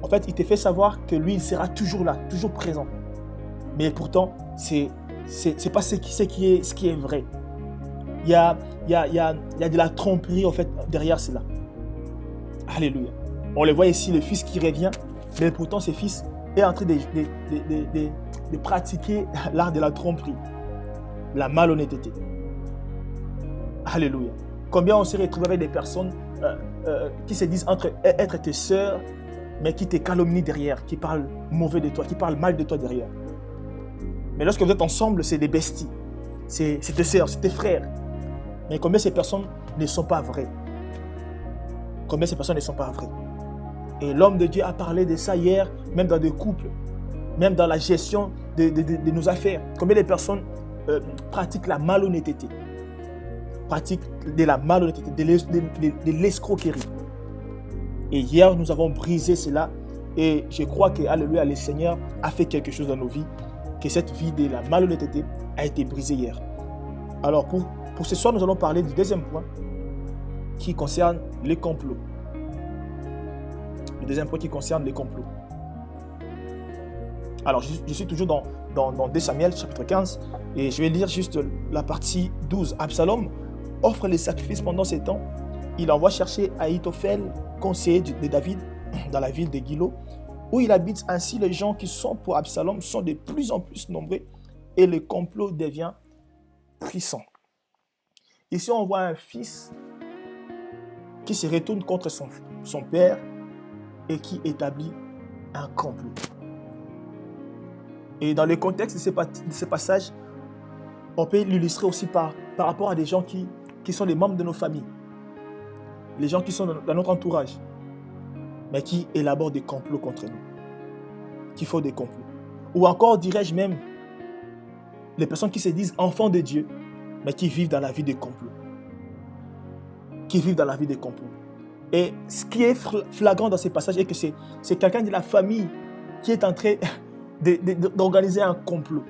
En fait, il te fait savoir que lui, il sera toujours là, toujours présent. Mais pourtant, c'est pas ce qui est vrai. Il y a de la tromperie en fait derrière cela. Alléluia. On le voit ici, le fils qui revient, mais pourtant ce fils est en train de pratiquer l'art de la tromperie, la malhonnêteté. Alléluia. Combien on se retrouve avec des personnes qui se disent être tes sœurs, mais qui te calomnient derrière, qui parlent mauvais de toi, qui parlent mal de toi derrière. Mais lorsque vous êtes ensemble, c'est des besties. C'est tes sœurs, c'est tes frères. Mais combien ces personnes ne sont pas vraies? Combien ces personnes ne sont pas vraies? Et l'homme de Dieu a parlé de ça hier, même dans des couples, même dans la gestion de nos affaires. Combien de personnes pratiquent la malhonnêteté, pratiquent de la malhonnêteté, de l'escroquerie. Et hier, nous avons brisé cela. Et je crois que, alléluia, le Seigneur a fait quelque chose dans nos vies, que cette vie de la malhonnêteté a été brisée hier. Alors, pour ce soir, nous allons parler du deuxième point qui concerne les complots. Le deuxième point qui concerne les complots. Alors, je suis toujours dans 2 Samuel, chapitre 15, et je vais lire juste la partie 12. Absalom offre les sacrifices pendant ces temps. Il envoie chercher Ahitophel, conseiller de David, dans la ville de Gilo, où il habite. Ainsi, les gens qui sont pour Absalom sont de plus en plus nombreux et le complot devient puissant. Ici, on voit un fils qui se retourne contre son père et qui établit un complot. Et dans le contexte de ce passage, on peut l'illustrer aussi par rapport à des gens qui sont des membres de nos familles, les gens qui sont dans notre entourage, mais qui élaborent des complots contre nous, qui font des complots. Ou encore, dirais-je même, les personnes qui se disent enfants de Dieu, mais qui vivent dans la vie des complots. Qui vivent dans la vie des complots. Et ce qui est flagrant dans ces passages est que c'est quelqu'un de la famille qui est en train d'organiser un complot.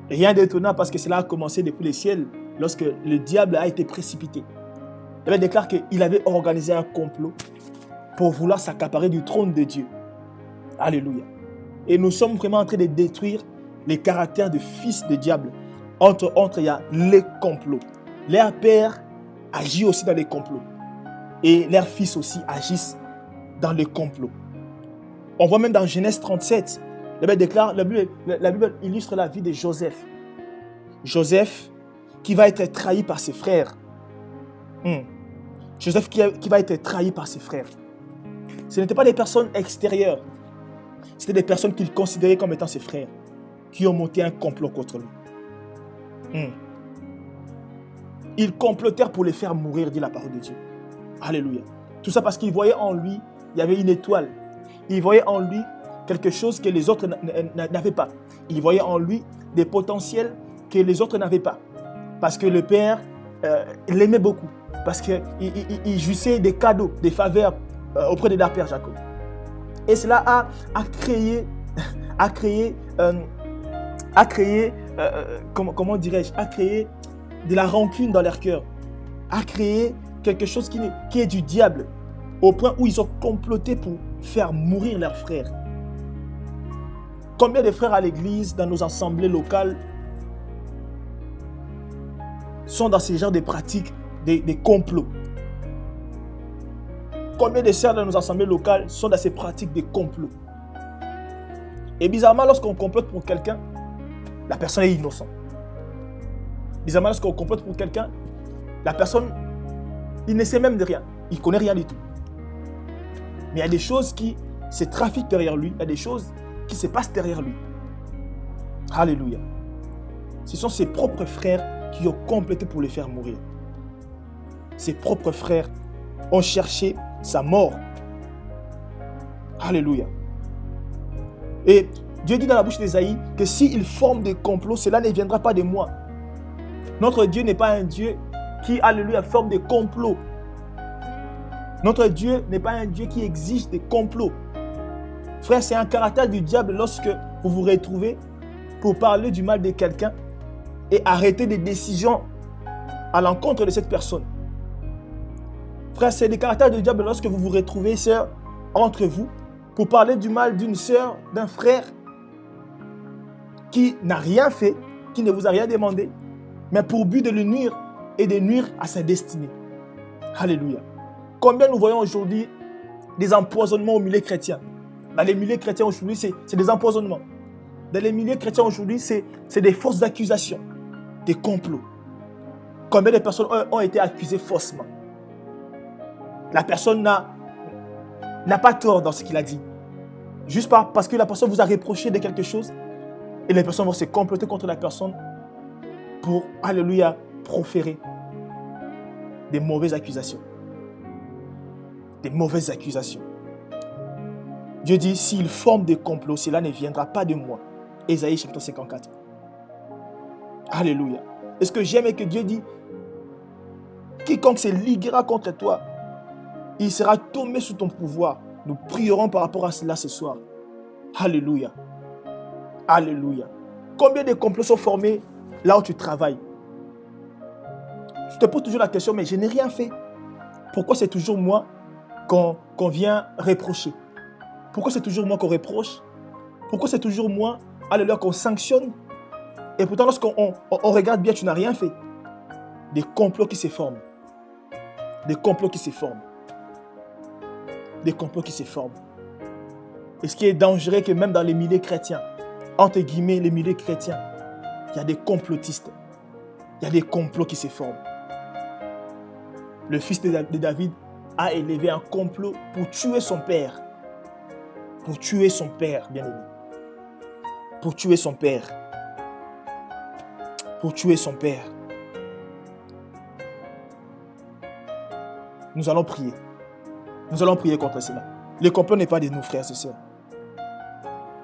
Rien d'étonnant parce que cela a commencé depuis le ciel lorsque le diable a été précipité. Il déclare qu'il avait organisé un complot pour vouloir s'accaparer du trône de Dieu. Alléluia. Et nous sommes vraiment en train de détruire les caractères de fils de diable. Entre il y a les complots. Leur père agit aussi dans les complots. Et leurs fils aussi agissent dans les complots. On voit même dans Genèse 37, la Bible illustre la vie de Joseph. Joseph qui va être trahi par ses frères. Joseph qui va être trahi par ses frères. Ce n'étaient pas des personnes extérieures. C'était des personnes qu'il considérait comme étant ses frères, qui ont monté un complot contre lui. Ils complotèrent pour les faire mourir, dit la parole de Dieu. Alléluia. Tout ça parce qu'ils voyaient en lui, il y avait une étoile. Ils voyaient en lui quelque chose que les autres n'avaient pas. Ils voyaient en lui des potentiels que les autres n'avaient pas. Parce que le père l'aimait beaucoup. Parce qu'il jouissait des cadeaux, des faveurs auprès de leur père Jacob. Et cela a créé comment dirais-je, a créé de la rancune dans leur cœur, a créé quelque chose qui est du diable, au point où ils ont comploté pour faire mourir leurs frères. Combien de frères à l'église, dans nos assemblées locales, sont dans ce genre de pratiques, des complots? Combien de sœurs dans nos assemblées locales sont dans ces pratiques de complots? Et bizarrement, lorsqu'on complote pour quelqu'un, la personne est innocente. Bizarrement, lorsqu'on complote pour quelqu'un, la personne, il ne sait même de rien. Il ne connaît rien du tout. Mais il y a des choses qui se trafiquent derrière lui. Il y a des choses qui se passent derrière lui. Alléluia. Ce sont ses propres frères qui ont comploté pour le faire mourir. Ses propres frères ont cherché sa mort. Alléluia. Et Dieu dit dans la bouche d'Ésaïe que s'il forme des complots, cela ne viendra pas de moi. Notre Dieu n'est pas un Dieu qui, alléluia, forme des complots. Notre Dieu n'est pas un Dieu qui exige des complots. Frère, c'est un caractère du diable lorsque vous vous retrouvez pour parler du mal de quelqu'un et arrêter des décisions à l'encontre de cette personne. Frère, c'est le caractère du diable lorsque vous vous retrouvez, sœur, entre vous, pour parler du mal d'une sœur, d'un frère qui n'a rien fait, qui ne vous a rien demandé, mais pour but de le nuire et de nuire à sa destinée. Alléluia. Combien nous voyons aujourd'hui des empoisonnements au milieu chrétien? Dans les milieux chrétiens aujourd'hui, c'est des empoisonnements. Dans les milieux chrétiens aujourd'hui, c'est des fausses accusations, des complots. Combien de personnes ont été accusées faussement? La personne n'a pas tort dans ce qu'il a dit. Juste parce que la personne vous a reproché de quelque chose et les personnes vont se comploter contre la personne pour, alléluia, proférer des mauvaises accusations. Des mauvaises accusations. Dieu dit, s'il forme des complots, cela ne viendra pas de moi. Ésaïe chapitre 54. Alléluia. Et ce que j'aime est que Dieu dit, quiconque se liguera contre toi, il sera tombé sous ton pouvoir. Nous prierons par rapport à cela ce soir. Alléluia. Alléluia. Combien de complots sont formés là où tu travailles? Je te pose toujours la question, mais je n'ai rien fait. Pourquoi c'est toujours moi qu'on vient reprocher? Pourquoi c'est toujours moi qu'on reproche? Pourquoi c'est toujours moi, alléluia, qu'on sanctionne? Et pourtant, lorsqu'on regarde bien, tu n'as rien fait. Des complots qui se forment. Des complots qui se forment. Des complots qui se forment. Et ce qui est dangereux, que même dans les milieux chrétiens, entre guillemets, les milieux chrétiens, il y a des complotistes. Il y a des complots qui se forment. Le fils de David a élevé un complot pour tuer son père. Pour tuer son père, bien-aimé. Pour tuer son père. Pour tuer son père. Nous allons prier. Nous allons prier contre cela. Le complot n'est pas de nous, frères et sœurs.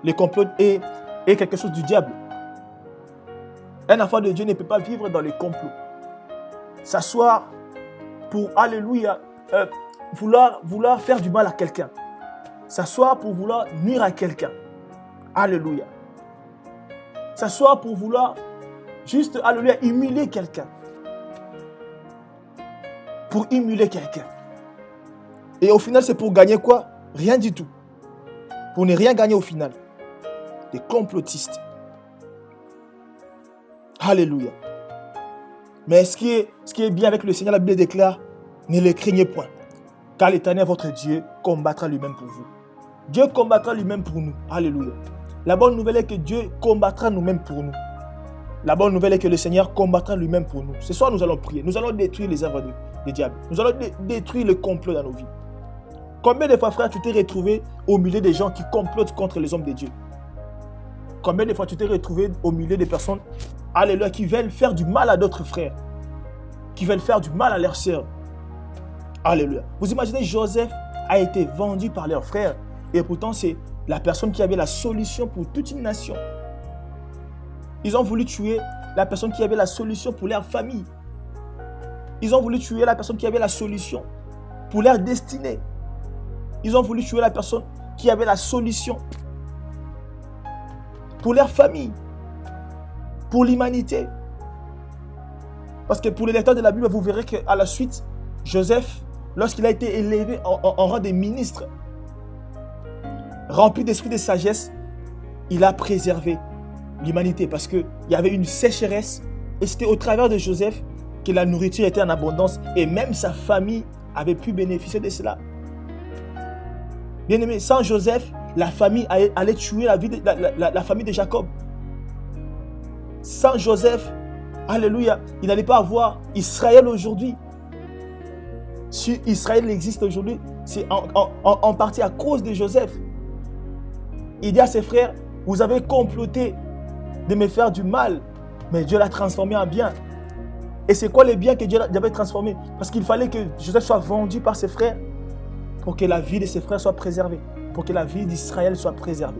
Le complot est quelque chose du diable. Un enfant de Dieu ne peut pas vivre dans les complots. S'asseoir pour, alléluia, vouloir faire du mal à quelqu'un. S'asseoir pour vouloir nuire à quelqu'un. Alléluia. S'asseoir pour vouloir juste, alléluia, humilier quelqu'un. Pour humilier quelqu'un. Et au final, c'est pour gagner quoi? Rien du tout. Pour ne rien gagner au final. Des complotistes. Alléluia. Mais ce qui est bien avec le Seigneur, la Bible déclare, ne le craignez point. Car l'Éternel, votre Dieu, combattra lui-même pour vous. Dieu combattra lui-même pour nous. Alléluia. La bonne nouvelle est que Dieu combattra nous-mêmes pour nous. La bonne nouvelle est que le Seigneur combattra lui-même pour nous. Ce soir, nous allons prier. Nous allons détruire les œuvres du diable. Nous allons détruire le complot dans nos vies. Combien de fois, frère, tu t'es retrouvé au milieu des gens qui complotent contre les hommes de Dieu? Combien de fois tu t'es retrouvé au milieu des personnes, alléluia, qui veulent faire du mal à d'autres frères, qui veulent faire du mal à leurs sœurs? Alléluia. Vous imaginez, Joseph a été vendu par leurs frères et pourtant c'est la personne qui avait la solution pour toute une nation. Ils ont voulu tuer la personne qui avait la solution pour leur famille. Ils ont voulu tuer la personne qui avait la solution pour leur destinée. Ils ont voulu tuer la personne qui avait la solution pour leur famille, pour l'humanité. Parce que pour les lecteurs de la Bible, vous verrez qu'à la suite, Joseph, lorsqu'il a été élevé en rang de ministre, rempli d'esprit de sagesse, il a préservé l'humanité parce qu'il y avait une sécheresse et c'était au travers de Joseph que la nourriture était en abondance et même sa famille avait pu bénéficier de cela. Bien aimé, sans Joseph, la famille allait tuer la famille de Jacob. Sans Joseph, alléluia, il n'allait pas avoir Israël aujourd'hui. Si Israël existe aujourd'hui, c'est en partie à cause de Joseph. Il dit à ses frères, vous avez comploté de me faire du mal, mais Dieu l'a transformé en bien. Et c'est quoi le bien que Dieu avait transformé? Parce qu'il fallait que Joseph soit vendu par ses frères pour que la vie de ses frères soit préservée, pour que la vie d'Israël soit préservée.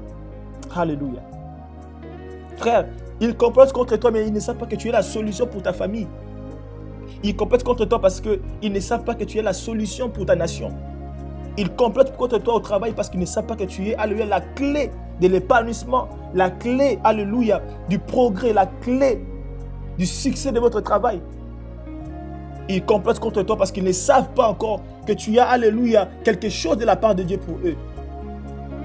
Alléluia. Frère, ils complotent contre toi, mais ils ne savent pas que tu es la solution pour ta famille. Ils complotent contre toi parce qu'ils ne savent pas que tu es la solution pour ta nation. Ils complotent contre toi au travail parce qu'ils ne savent pas que tu es, alléluia, la clé de l'épanouissement, la clé, alléluia, du progrès, la clé du succès de votre travail. Ils complotent contre toi parce qu'ils ne savent pas encore que tu as, alléluia, quelque chose de la part de Dieu pour eux.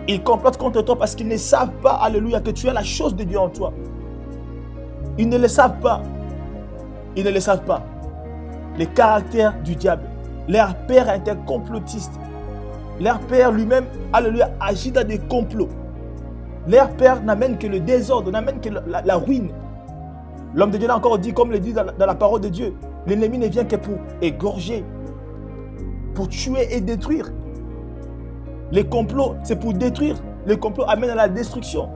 Ils complotent contre toi parce qu'ils ne savent pas, alléluia, que tu as la chose de Dieu en toi. Ils ne le savent pas. Ils ne le savent pas. Le caractère du diable. Leur père était complotiste. Leur père lui-même, alléluia, agit dans des complots. Leur père n'amène que le désordre, n'amène que la ruine. L'homme de Dieu l'a encore dit, comme le dit dans la parole de Dieu. L'ennemi ne vient que pour égorger, pour tuer et détruire. Les complots, c'est pour détruire. Les complots amènent à la destruction.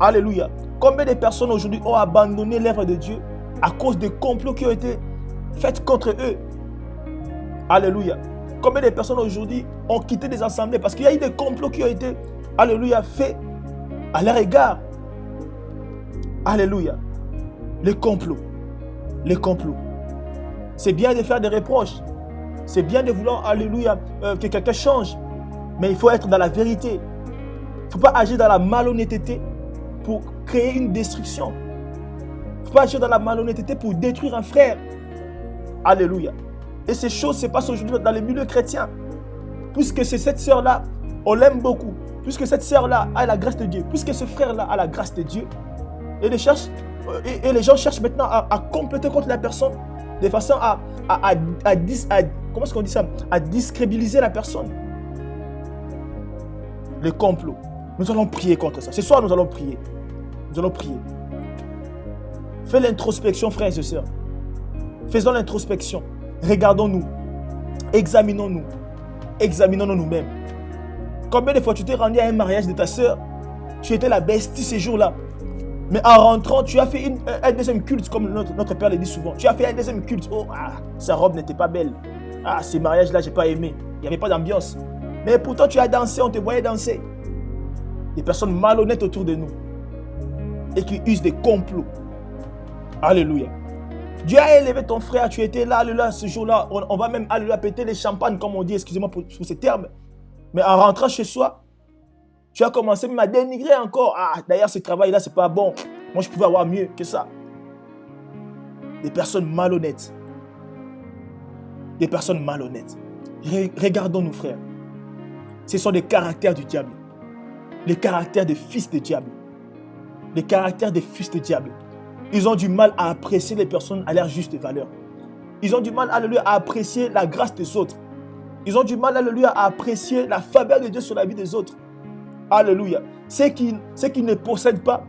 Alléluia. Combien de personnes aujourd'hui ont abandonné l'œuvre de Dieu à cause des complots qui ont été faits contre eux? Alléluia. Combien de personnes aujourd'hui ont quitté des assemblées parce qu'il y a eu des complots qui ont été, alléluia, faits à leur égard. Alléluia. Les complots. Les complots. C'est bien de faire des reproches. C'est bien de vouloir, alléluia, que quelqu'un change. Mais il faut être dans la vérité. Il ne faut pas agir dans la malhonnêteté pour créer une destruction. Il ne faut pas agir dans la malhonnêteté pour détruire un frère. Alléluia. Et ces choses se passent aujourd'hui dans les milieux chrétiens. Puisque c'est cette sœur-là, on l'aime beaucoup. Puisque cette sœur-là a la grâce de Dieu. Puisque ce frère-là a la grâce de Dieu. Et les gens cherchent maintenant à compléter contre la personne de façon comment est-ce qu'on dit ça? À discrédibiliser la personne. Le complot. Nous allons prier contre ça. Ce soir, nous allons prier. Nous allons prier. Fais l'introspection, frères et sœurs. Faisons l'introspection. Regardons-nous. Examinons-nous. Examinons-nous nous-mêmes. Combien de fois tu t'es rendu à un mariage de ta sœur? Tu étais la bestie ces jours-là. Mais en rentrant, tu as fait un deuxième culte, comme notre père le dit souvent. Tu as fait un deuxième culte. Oh, sa robe n'était pas belle. Ces mariages-là, je n'ai pas aimé. Il n'y avait pas d'ambiance. Mais pourtant, tu as dansé, on te voyait danser. Des personnes malhonnêtes autour de nous. Et qui usent des complots. Alléluia. Dieu a élevé ton frère, tu étais là, alléluia, ce jour-là. On va même, alléluia, péter les champagnes, comme on dit, excusez-moi pour ces termes. Mais en rentrant chez soi, tu as commencé même à dénigrer encore. D'ailleurs, ce travail-là, c'est pas bon. Moi, je pouvais avoir mieux que ça. Des personnes malhonnêtes. Des personnes malhonnêtes. Regardons-nous, frères. Ce sont des caractères du diable. Les caractères des fils du diable. Les caractères des fils du diable. Ils ont du mal à apprécier les personnes à leur juste valeur. Ils ont du mal, alléluia, à apprécier la grâce des autres. Ils ont du mal, alléluia, à apprécier la faveur de Dieu sur la vie des autres. Alléluia. Ce qu'ils ne possèdent pas,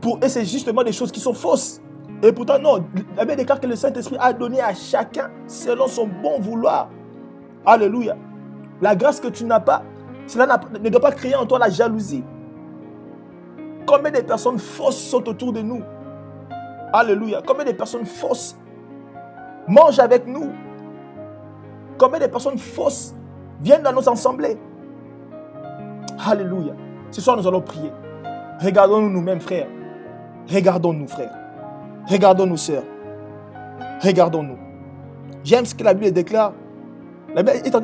pour eux, c'est justement des choses qui sont fausses. Et pourtant, non, la Bible déclare que le Saint-Esprit a donné à chacun selon son bon vouloir. Alléluia. La grâce que tu n'as pas, cela ne doit pas créer en toi la jalousie. Combien de personnes fausses sont autour de nous? Alléluia. Combien de personnes fausses mangent avec nous? Combien de personnes fausses viennent dans nos assemblées? Alléluia. Ce soir, nous allons prier. Regardons-nous nous-mêmes, frères. Regardons-nous, frères. Regardons-nous, sœurs. Regardons-nous. J'aime ce que la Bible déclare. La Bible est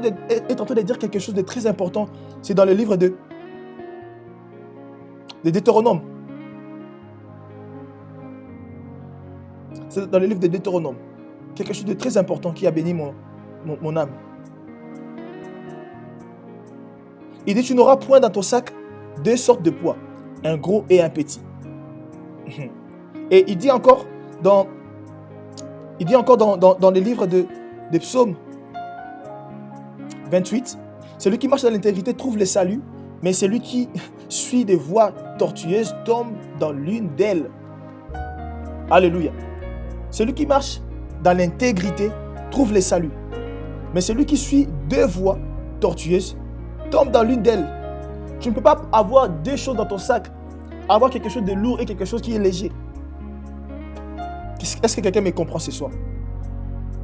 en train de dire quelque chose de très important. C'est dans le livre de Deutéronome. C'est dans le livre de Deutéronome. Quelque chose de très important qui a béni mon âme. Il dit, tu n'auras point dans ton sac deux sortes de poids, un gros et un petit. Et il dit encore dans le livre de Psaume 28, celui qui marche dans l'intégrité trouve le salut, mais celui qui suit des voies tortueuses tombe dans l'une d'elles. Alléluia. Celui qui marche dans l'intégrité trouve le salut, mais celui qui suit deux voies tortueuses tombe dans l'une d'elles. Tu ne peux pas avoir deux choses dans ton sac, avoir quelque chose de lourd et quelque chose qui est léger. Est-ce que quelqu'un me comprend ce soir?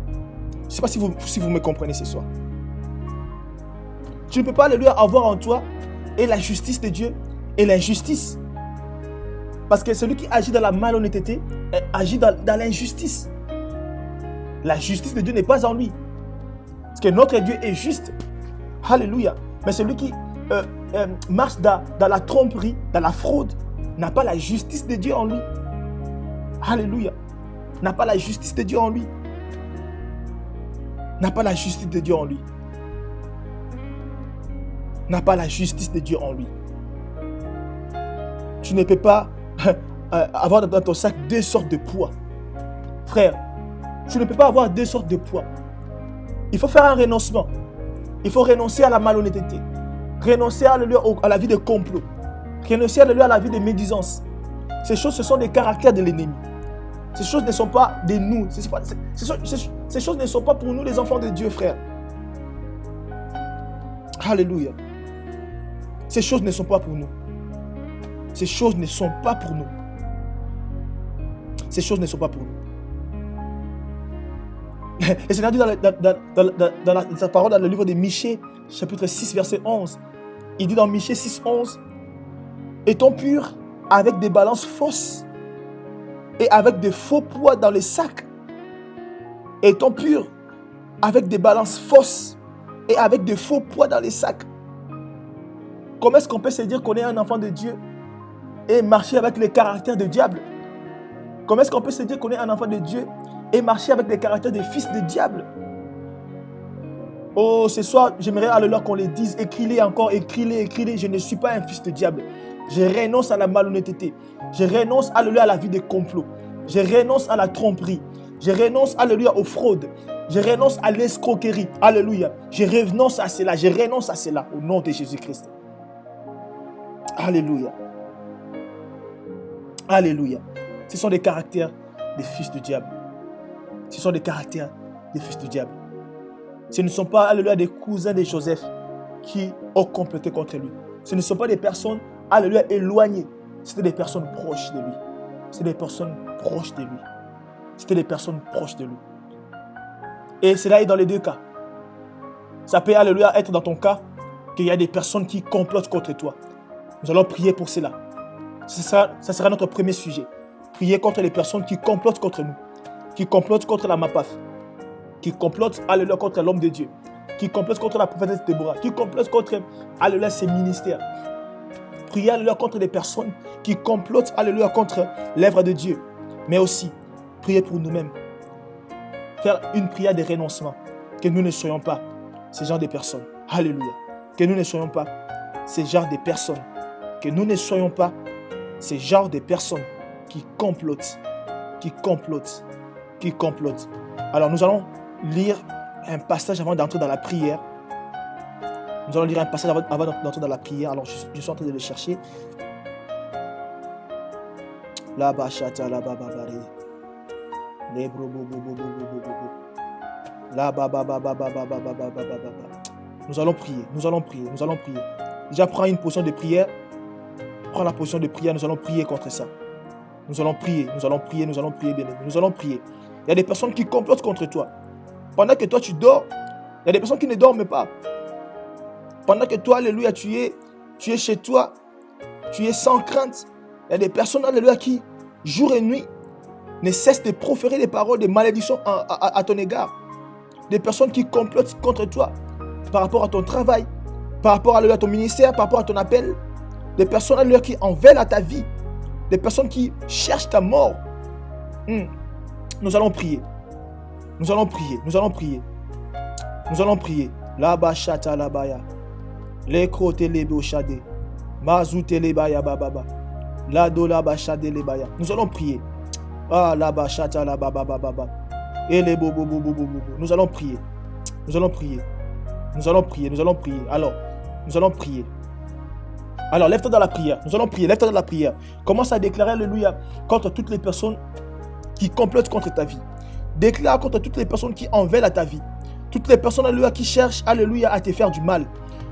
Je ne sais pas si vous me comprenez ce soir. Tu ne peux pas, alléluia, avoir en toi et la justice de Dieu et l'injustice. Parce que celui qui agit dans la malhonnêteté agit dans l'injustice. La justice de Dieu n'est pas en lui. Parce que notre Dieu est juste. Alléluia. Mais celui qui marche dans la tromperie, dans la fraude, n'a pas la justice de Dieu en lui. Alléluia. N'a pas la justice de Dieu en lui. N'a pas la justice de Dieu en lui. N'a pas la justice de Dieu en lui. Tu ne peux pas avoir dans ton sac deux sortes de poids. Frère, tu ne peux pas avoir deux sortes de poids. Il faut faire un renoncement. Il faut renoncer à la malhonnêteté. Renoncer à la vie de complot. Renoncer à la vie de médisance. Ces choses, ce sont des caractères de l'ennemi. Ces choses ne sont pas de nous. Ces choses ne sont pas pour nous les enfants de Dieu, frère. Alléluia. Ces choses ne sont pas pour nous. Ces choses ne sont pas pour nous. Ces choses ne sont pas pour nous. Le Seigneur dit dans sa parole, dans le livre de Michée, chapitre 6, verset 11. Il dit dans Michée 6, 11, « Étant purs avec des balances fausses et avec des faux poids dans les sacs. Étant purs avec des balances fausses et avec des faux poids dans les sacs. » Comment est-ce qu'on peut se dire qu'on est un enfant de Dieu et marcher avec les caractères de diable? Comment est-ce qu'on peut se dire qu'on est un enfant de Dieu et marcher avec les caractères des fils de diable? Oh, ce soir, j'aimerais alléluia qu'on les dise. Écris-les encore, écris-les, écris-les. Je ne suis pas un fils de diable. Je renonce à la malhonnêteté. Je renonce, alléluia, à la vie des complots. Je renonce à la tromperie. Je renonce, alléluia, aux fraudes. Je renonce à l'escroquerie. Alléluia. Je renonce à cela. Je renonce à cela au nom de Jésus-Christ. Alléluia. Alléluia. Ce sont des caractères des fils du diable. Ce sont des caractères des fils du diable. Ce ne sont pas, alléluia, des cousins de Joseph qui ont comploté contre lui. Ce ne sont pas des personnes, alléluia, éloignées. C'était des personnes proches de lui. C'était des personnes proches de lui. C'était des personnes proches de lui. Et cela est dans les deux cas. Ça peut, alléluia, être dans ton cas qu'il y a des personnes qui complotent contre toi. Nous allons prier pour cela. Ça sera notre premier sujet. Prier contre les personnes qui complotent contre nous. Qui complotent contre la MAPAF. Qui complotent, alléluia, contre l'homme de Dieu. Qui complotent contre la prophétesse Déborah. Qui complotent contre, alléluia, ses ministères. Prier, alléluia, contre des personnes qui complotent, alléluia, contre l'œuvre de Dieu. Mais aussi, prier pour nous-mêmes. Faire une prière de renoncement. Que nous ne soyons pas ce genre de personnes. Alléluia. Que nous ne soyons pas ce genre de personnes. Que nous ne soyons pas ce genre de personnes qui complotent. Qui complotent. Qui complotent. Alors nous allons lire un passage avant d'entrer dans la prière. Nous allons lire un passage avant d'entrer dans la prière. Alors je suis en train de le chercher. La bachata la bababare. Les la bababababababababababa. Nous allons prier. Nous allons prier. Nous allons prier. Déjà prends une position de prière. Prends la position de prière. Nous allons prier contre ça. Nous allons prier. Nous allons prier. Nous allons prier, bien-aimés. Nous allons prier. Il y a des personnes qui complotent contre toi. Pendant que toi tu dors, il y a des personnes qui ne dorment pas. Pendant que toi, alléluia, tu es chez toi, tu es sans crainte. Il y a des personnes, alléluia, qui, jour et nuit, ne cessent de proférer des paroles de malédiction à ton égard. Des personnes qui complotent contre toi par rapport à ton travail, par rapport, alléluia, à ton ministère, par rapport à ton appel. Des personnes, alléluia, qui en veulent à ta vie. Des personnes qui cherchent ta mort. Nous allons prier. Nous allons prier. Nous allons prier. Nous allons prier. La bachata la baya. Les crote les bochade. Mazoute les baya bababa. La do la bachade les baya. Nous allons prier. Ah la bachata la baba baba. Et les bobo bobo bobo. Nous allons prier. Nous allons prier. Nous allons prier. Nous allons prier. Alors, nous allons prier. Alors, lève-toi dans la prière. Nous allons prier. Lève-toi dans la prière. Commence à déclarer alléluia contre toutes les personnes qui complotent contre ta vie. Déclare contre toutes les personnes qui en veulent à ta vie. Toutes les personnes, alléluia, qui cherchent, alléluia, à te faire du mal.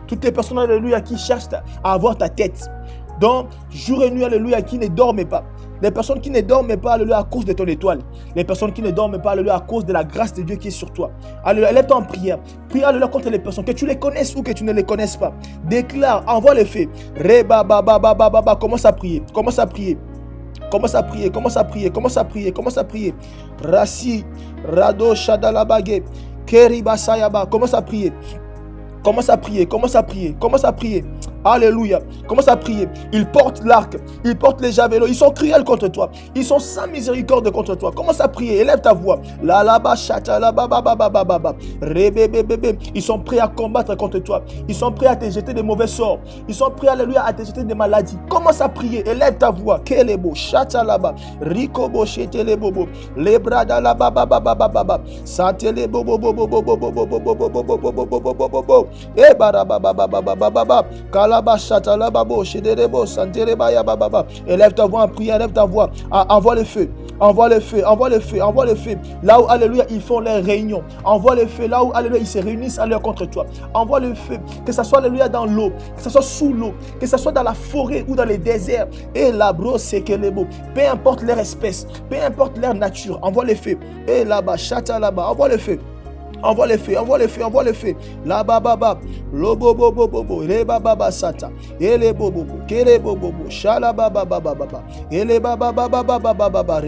Toutes les personnes, alléluia, qui cherchent à avoir ta tête. Donc, jour et nuit, alléluia, qui ne dorment pas. Les personnes qui ne dorment pas, alléluia, à cause de ton étoile. Les personnes qui ne dorment pas, alléluia, à cause de la grâce de Dieu qui est sur toi. Alléluia, lève-toi en prière. Prie, alléluia, contre les personnes, que tu les connaisses ou que tu ne les connaisses pas. Déclare, envoie les faits. Reba, baba, baba, baba, commence à prier. Commence à prier. Commence à prier, commence à prier, commence à prier, commence à prier. Rassi, Rado, Shadalabage, Keriba Sayaba, commence à prier. Commence à prier, commence à prier, commence à prier. Alléluia. Commence à prier. Ils portent l'arc, ils portent les javelots, ils sont cruels contre toi. Ils sont sans miséricorde contre toi. Commence à prier, élève ta voix. La la ba chata la ba ba ba ba ba ba ba. Rebebebebe. Ils sont prêts à combattre contre toi. Ils sont prêts à te jeter des mauvais sorts. Ils sont prêts, alléluia, à te jeter des maladies. Commence à prier, élève ta voix. Kelebo chata la ba. Rikobo chete le bobo. Le brada la ba ba ba ba ba ba. Santele bobo bobo bobo bobo bobo bobo bobo bobo bobo bobo. E bara ba ba ba ba ba ba ba. Kala Élève ta voix en prière, élève ta voix. Envoie le feu. Envoie le feu, envoie le feu, envoie le feu. Là où, alléluia, ils font leurs réunions. Envoie le feu. Là où, alléluia, ils se réunissent, alléluia, contre toi. Envoie le feu. Que ce soit, alléluia, dans l'eau, que ce soit sous l'eau, que ce soit dans la forêt ou dans les déserts. Et la brosse, c'est que les beaux. Peu importe leur espèce, peu importe leur nature. Envoie le feu. Et là-bas, chata là-bas, envoie le feu. Envoie le feu, envoie le feu, envoie le feu. La baba, lo bobo bobo, le baba sata, et les bobo, kere bobo, shala baba baba baba, et les baba baba baba baba,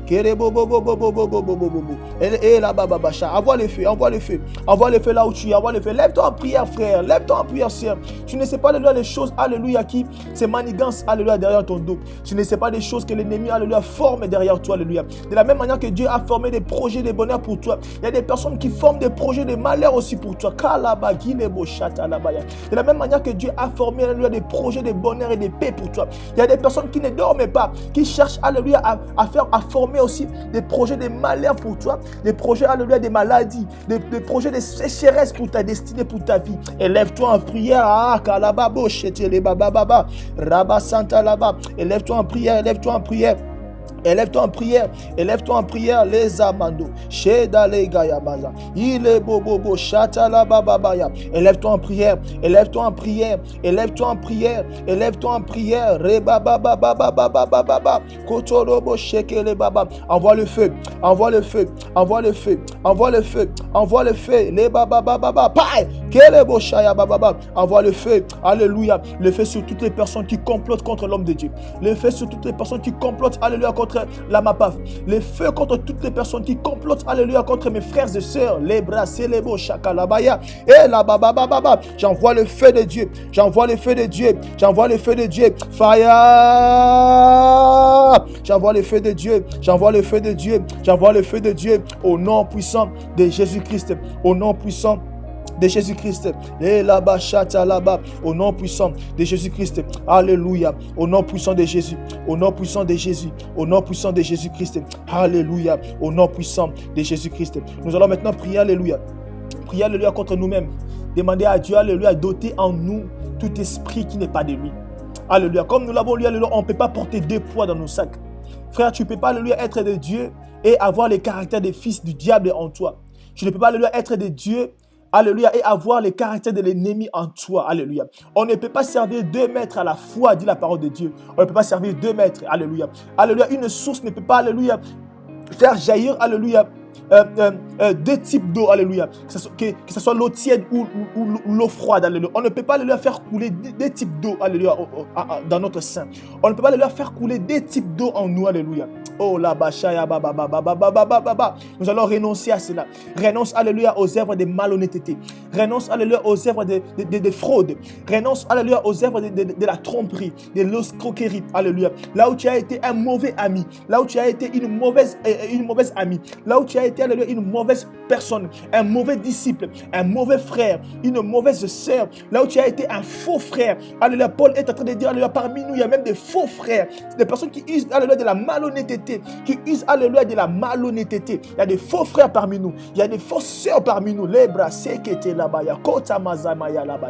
kere bobo bobo bobo bobo, et la baba bacha. Envoie le feu, envoie le feu, envoie le feu là où tu es, envoie le feu. Lève-toi en prière, frère, lève-toi en prière, sœur. Tu ne sais pas les choses, alléluia, qui se manigancent, alléluia, derrière ton dos. Tu ne sais pas des choses que l'ennemi, alléluia, forme derrière toi, alléluia. De la même manière que Dieu a formé des projets de bonheur pour toi, il y a des personnes qui forment des projets de malheur aussi pour toi. De la même manière que Dieu a formé, alléluia, des projets de bonheur et de paix pour toi. Il y a des personnes qui ne dorment pas, qui cherchent, alléluia, à former aussi des projets de malheur pour toi, des projets, alléluia, des maladies, des projets de sécheresse pour ta destinée, pour ta vie. Élève-toi en prière. Élève-toi en prière, élève-toi en prière. Élève-toi en prière, élève-toi en prière, les amando, Sheda les Gayabaza, il est bobo, chata la bababaya. Élève-toi en prière, élève-toi en prière, élève-toi en prière, élève-toi en prière, Reba baba baba baba baba, Kotorobo sheke les baba. Envoie le feu, envoie le feu, envoie le feu, envoie le feu, envoie le feu, les baba baba baba, paï, Kelebo shaya baba, envoie le feu, alléluia, le feu sur toutes les personnes qui complotent contre l'homme de Dieu, le feu sur toutes les personnes qui complotent, alléluia, contre la MAPAF, les feux contre toutes les personnes qui complotent, alléluia, contre mes frères et sœurs, les bras, c'est les beaux, chakalabaya, et la baba baba, j'envoie le feu de Dieu, j'envoie le feu de Dieu, j'envoie le feu de Dieu, fire, j'envoie le feu de Dieu, j'envoie le feu de Dieu, j'envoie le feu de Dieu, au nom puissant de Jésus-Christ, au nom puissant de Jésus-Christ, et là-bas, chata là-bas, au nom puissant de Jésus-Christ, alléluia, au nom puissant de Jésus, au nom puissant de Jésus, au nom puissant de Jésus-Christ, alléluia, au nom puissant de Jésus-Christ. Nous allons maintenant prier, alléluia, contre nous-mêmes, demander à Dieu, alléluia, doter en nous tout esprit qui n'est pas de lui, alléluia, comme nous l'avons lu, alléluia, on ne peut pas porter deux poids dans nos sacs, frère, tu ne peux pas, alléluia, être de Dieu et avoir les caractères des fils du diable en toi, tu ne peux pas, alléluia, être de Dieu, alléluia, et avoir les caractères de l'ennemi en toi, alléluia. On ne peut pas servir deux maîtres à la fois, dit la parole de Dieu. On ne peut pas servir deux maîtres, alléluia. Alléluia, une source ne peut pas, alléluia, faire jaillir, alléluia, deux types d'eau, alléluia, que ce soit l'eau tiède ou l'eau froide, alléluia. On ne peut pas, alléluia, faire couler deux types d'eau, alléluia, dans notre sein. On ne peut pas, alléluia, faire couler deux types d'eau en nous, alléluia. Oh la bachaya baba baba baba baba baba. Nous allons renoncer à cela. Renonce, alléluia, aux œuvres de malhonnêteté. Renonce, alléluia, aux œuvres de fraude. Renonce, alléluia, aux œuvres de la tromperie, de l'escroquerie, alléluia. Là où tu as été un mauvais ami, là où tu as été une mauvaise amie, là où tu as été, alléluia, une mauvaise personne, un mauvais disciple, un mauvais frère, une mauvaise sœur, là où tu as été un faux frère, alléluia. Paul est en train de dire, alléluia, parmi nous, il y a même des faux frères, des personnes qui usent, alléluia, de la malhonnêteté, qui usent, alléluia, de la malhonnêteté. Il y a des faux frères parmi nous, il y a des fausses sœurs parmi nous. Les bras sékété là-bas, kota mazamaya là-bas.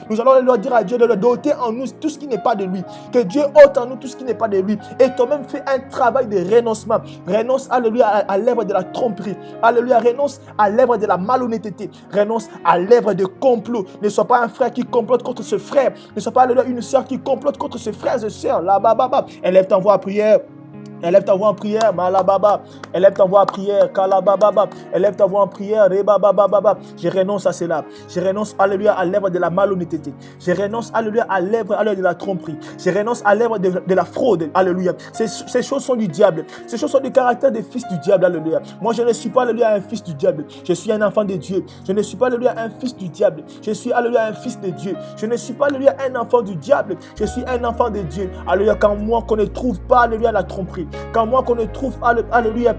Nous allons, alléluia, dire à Dieu de doter en nous tout ce qui n'est pas de lui, que Dieu ôte en nous tout ce qui n'est pas de lui, et toi-même fais un travail de renoncement. Renonce, alléluia, à l'œuvre de la tromperie, alléluia, renonce à l'œuvre de la malhonnêteté, renonce à l'œuvre de complot. Ne sois pas un frère qui complote contre ce frère, ne sois pas, alléluia, une sœur qui complote contre ses frères et sœurs. Là-bas, élève ta voix à prière. Élève ta voix en prière, malababa. Élève ta voix en prière, kalababa. Élève ta voix en prière, rebababa. Je renonce à cela. Je renonce, alléluia, à l'œuvre de la malhonnêteté. Je renonce, alléluia, à l'œuvre, alléluia, de la tromperie. Je renonce à l'œuvre de la fraude, alléluia. Ces choses sont du diable. Ces choses sont du caractère des fils du diable, alléluia. Moi, je ne suis pas, alléluia, un fils du diable. Je suis un enfant de Dieu. Je ne suis pas, alléluia, un fils du diable. Je suis, alléluia, un fils de Dieu. Je ne suis pas, alléluia, un enfant du diable. Je suis un enfant de Dieu. Alléluia, quand moi, qu'on ne trouve pas, alléluia, la tromperie. Quand moi, qu'on ne trouve, alléluia,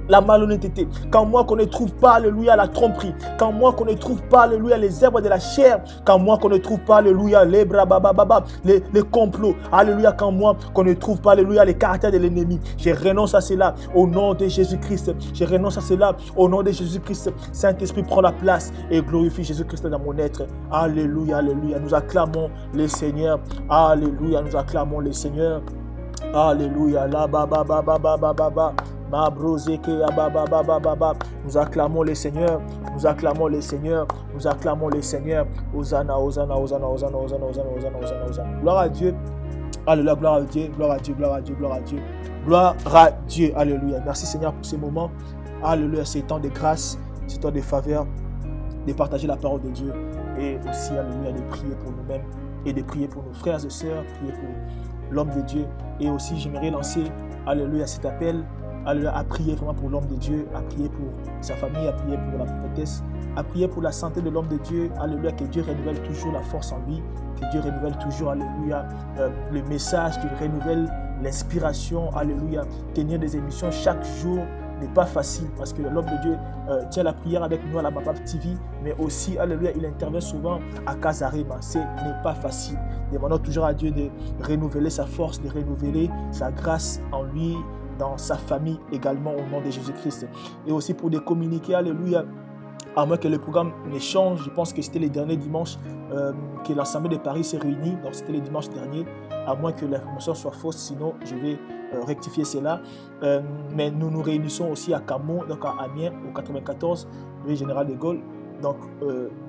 la malhonnêteté, quand moi qu'on ne trouve pas, alléluia, la tromperie, quand moi qu'on ne trouve pas, alléluia, les œuvres de la chair, quand moi qu'on ne trouve pas, alléluia, les brabababa, les complots, alléluia, quand moi qu'on ne trouve pas, alléluia, les caractères de l'ennemi, je renonce à cela au nom de Jésus-Christ, je renonce à cela au nom de Jésus-Christ. Saint-Esprit, prend la place et glorifie Jésus-Christ dans mon être. Alléluia, alléluia, nous acclamons les Seigneurs, alléluia, nous acclamons les Seigneurs, alléluia, la ba ba ba ba ba ba ba ba. Nous acclamons les Seigneurs, nous acclamons les Seigneurs, nous acclamons les Seigneurs. Hosanna, Hosanna, Hosanna, Hosanna, Hosanna, Hosanna, Hosanna, Hosanna, Hosanna. Gloire à Dieu. Alléluia, gloire à Dieu, gloire à Dieu, gloire à Dieu, gloire à Dieu. Gloire à Dieu, alléluia. Merci Seigneur pour ces moments. Alléluia, ces temps de grâce, ces temps de faveur, de partager la parole de Dieu et aussi, alléluia, de prier pour nous-mêmes et de prier pour nos frères et sœurs, prier pour l'homme de Dieu. Et aussi, j'aimerais lancer, alléluia, cet appel. Alléluia, à prier vraiment pour l'homme de Dieu, à prier pour sa famille, à prier pour la prophétesse, à prier pour la santé de l'homme de Dieu. Alléluia, que Dieu renouvelle toujours la force en lui, que Dieu renouvelle toujours, alléluia, le message, qu'il renouvelle l'inspiration. Alléluia, tenir des émissions chaque jour n'est pas facile parce que l'homme de Dieu tient la prière avec nous à la Mapaf TV, mais aussi, alléluia, il intervient souvent à Casarema. Ce n'est pas facile. Demandons toujours à Dieu de renouveler sa force, de renouveler sa grâce en lui, dans sa famille également au nom de Jésus-Christ. Et aussi pour de communiquer, alléluia, à moins que le programme ne change. Je pense que c'était les derniers dimanches que l'Assemblée de Paris s'est réunie, donc c'était les dimanches derniers, à moins que l'information soit fausse, sinon je vais rectifier cela. Mais nous nous réunissons aussi à Camon, donc à Amiens, au 94, rue Général de Gaulle. Donc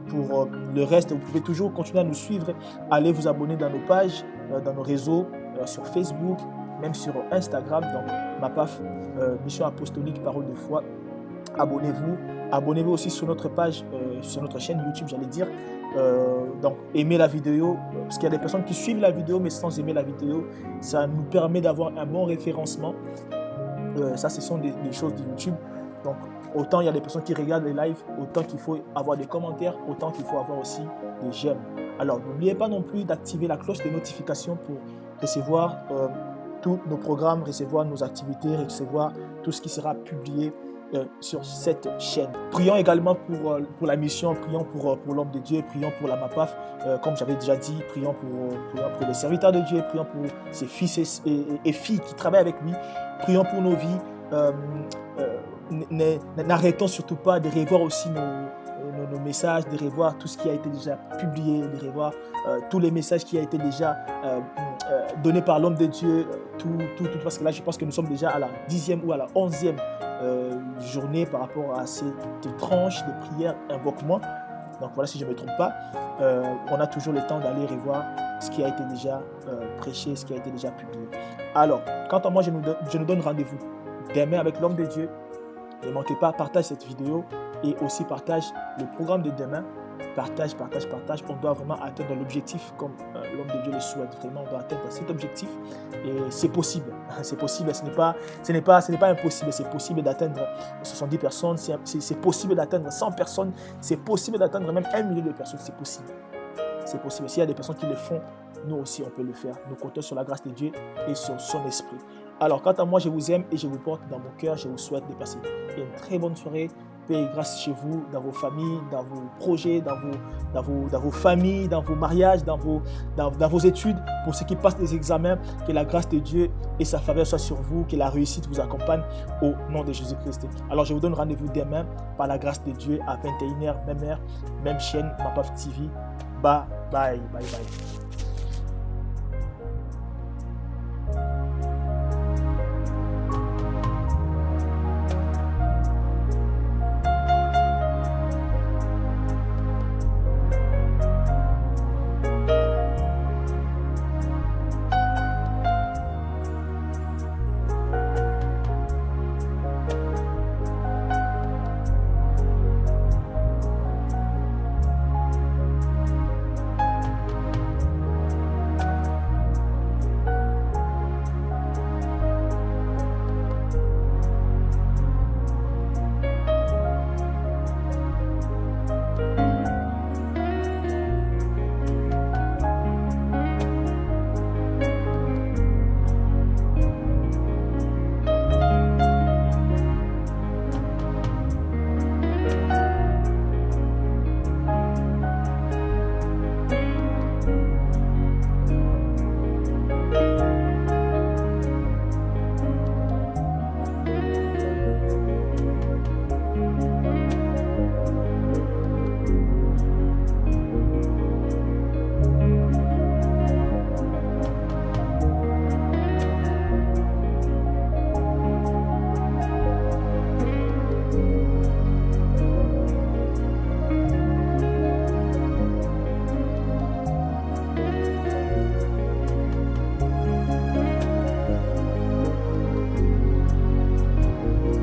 pour le reste, vous pouvez toujours continuer à nous suivre, allez vous abonner dans nos pages, dans nos réseaux, sur Facebook, même sur Instagram, donc Mapaf, Mission Apostolique, Parole de Foi. Abonnez-vous. Abonnez-vous aussi sur notre page, sur notre chaîne YouTube, j'allais dire. Donc, aimez la vidéo, parce qu'il y a des personnes qui suivent la vidéo, mais sans aimer la vidéo, ça nous permet d'avoir un bon référencement. Ça, ce sont des choses de YouTube. Donc, autant il y a des personnes qui regardent les lives, autant qu'il faut avoir des commentaires, autant qu'il faut avoir aussi des j'aime. Alors, n'oubliez pas non plus d'activer la cloche de notification pour recevoir tous nos programmes, recevoir nos activités, recevoir tout ce qui sera publié sur cette chaîne. Prions également pour la mission, prions pour l'homme de Dieu, prions pour la Mapaf, comme j'avais déjà dit, prions pour les serviteurs de Dieu, prions pour ses fils et filles qui travaillent avec lui, prions pour nos vies. N'arrêtons surtout pas de revoir aussi nos messages, de revoir tout ce qui a été déjà publié, de revoir tous les messages qui ont été déjà donnés par l'homme de Dieu, tout, parce que là je pense que nous sommes déjà à la 10e ou à la 11e journée par rapport à cette tranche de prière invoque-moi. Donc voilà, si je ne me trompe pas, on a toujours le temps d'aller revoir ce qui a été déjà prêché, ce qui a été déjà publié. Alors, quant à moi, je nous donne rendez-vous demain avec l'homme de Dieu. Ne manquez pas, partage cette vidéo et aussi partage le programme de demain. Partage. On doit vraiment atteindre l'objectif comme l'homme de Dieu le souhaite. Vraiment, on doit atteindre cet objectif. Et c'est possible. C'est possible. Ce n'est pas impossible. C'est possible d'atteindre 70 personnes. C'est possible d'atteindre 100 personnes. C'est possible d'atteindre même 1 million de personnes. C'est possible. C'est possible. S'il y a des personnes qui le font, nous aussi, on peut le faire. Nous comptons sur la grâce de Dieu et sur son esprit. Alors, quant à moi, je vous aime et je vous porte dans mon cœur. Je vous souhaite de passer une très bonne soirée. Paix et grâce chez vous, dans vos familles, dans vos projets, dans vos familles, dans vos mariages, dans vos études. Pour ceux qui passent des examens, que la grâce de Dieu et sa faveur soient sur vous, que la réussite vous accompagne au nom de Jésus-Christ. Alors, je vous donne rendez-vous demain par la grâce de Dieu à 21h, même heure, même chaîne, Mapaf TV. Bye.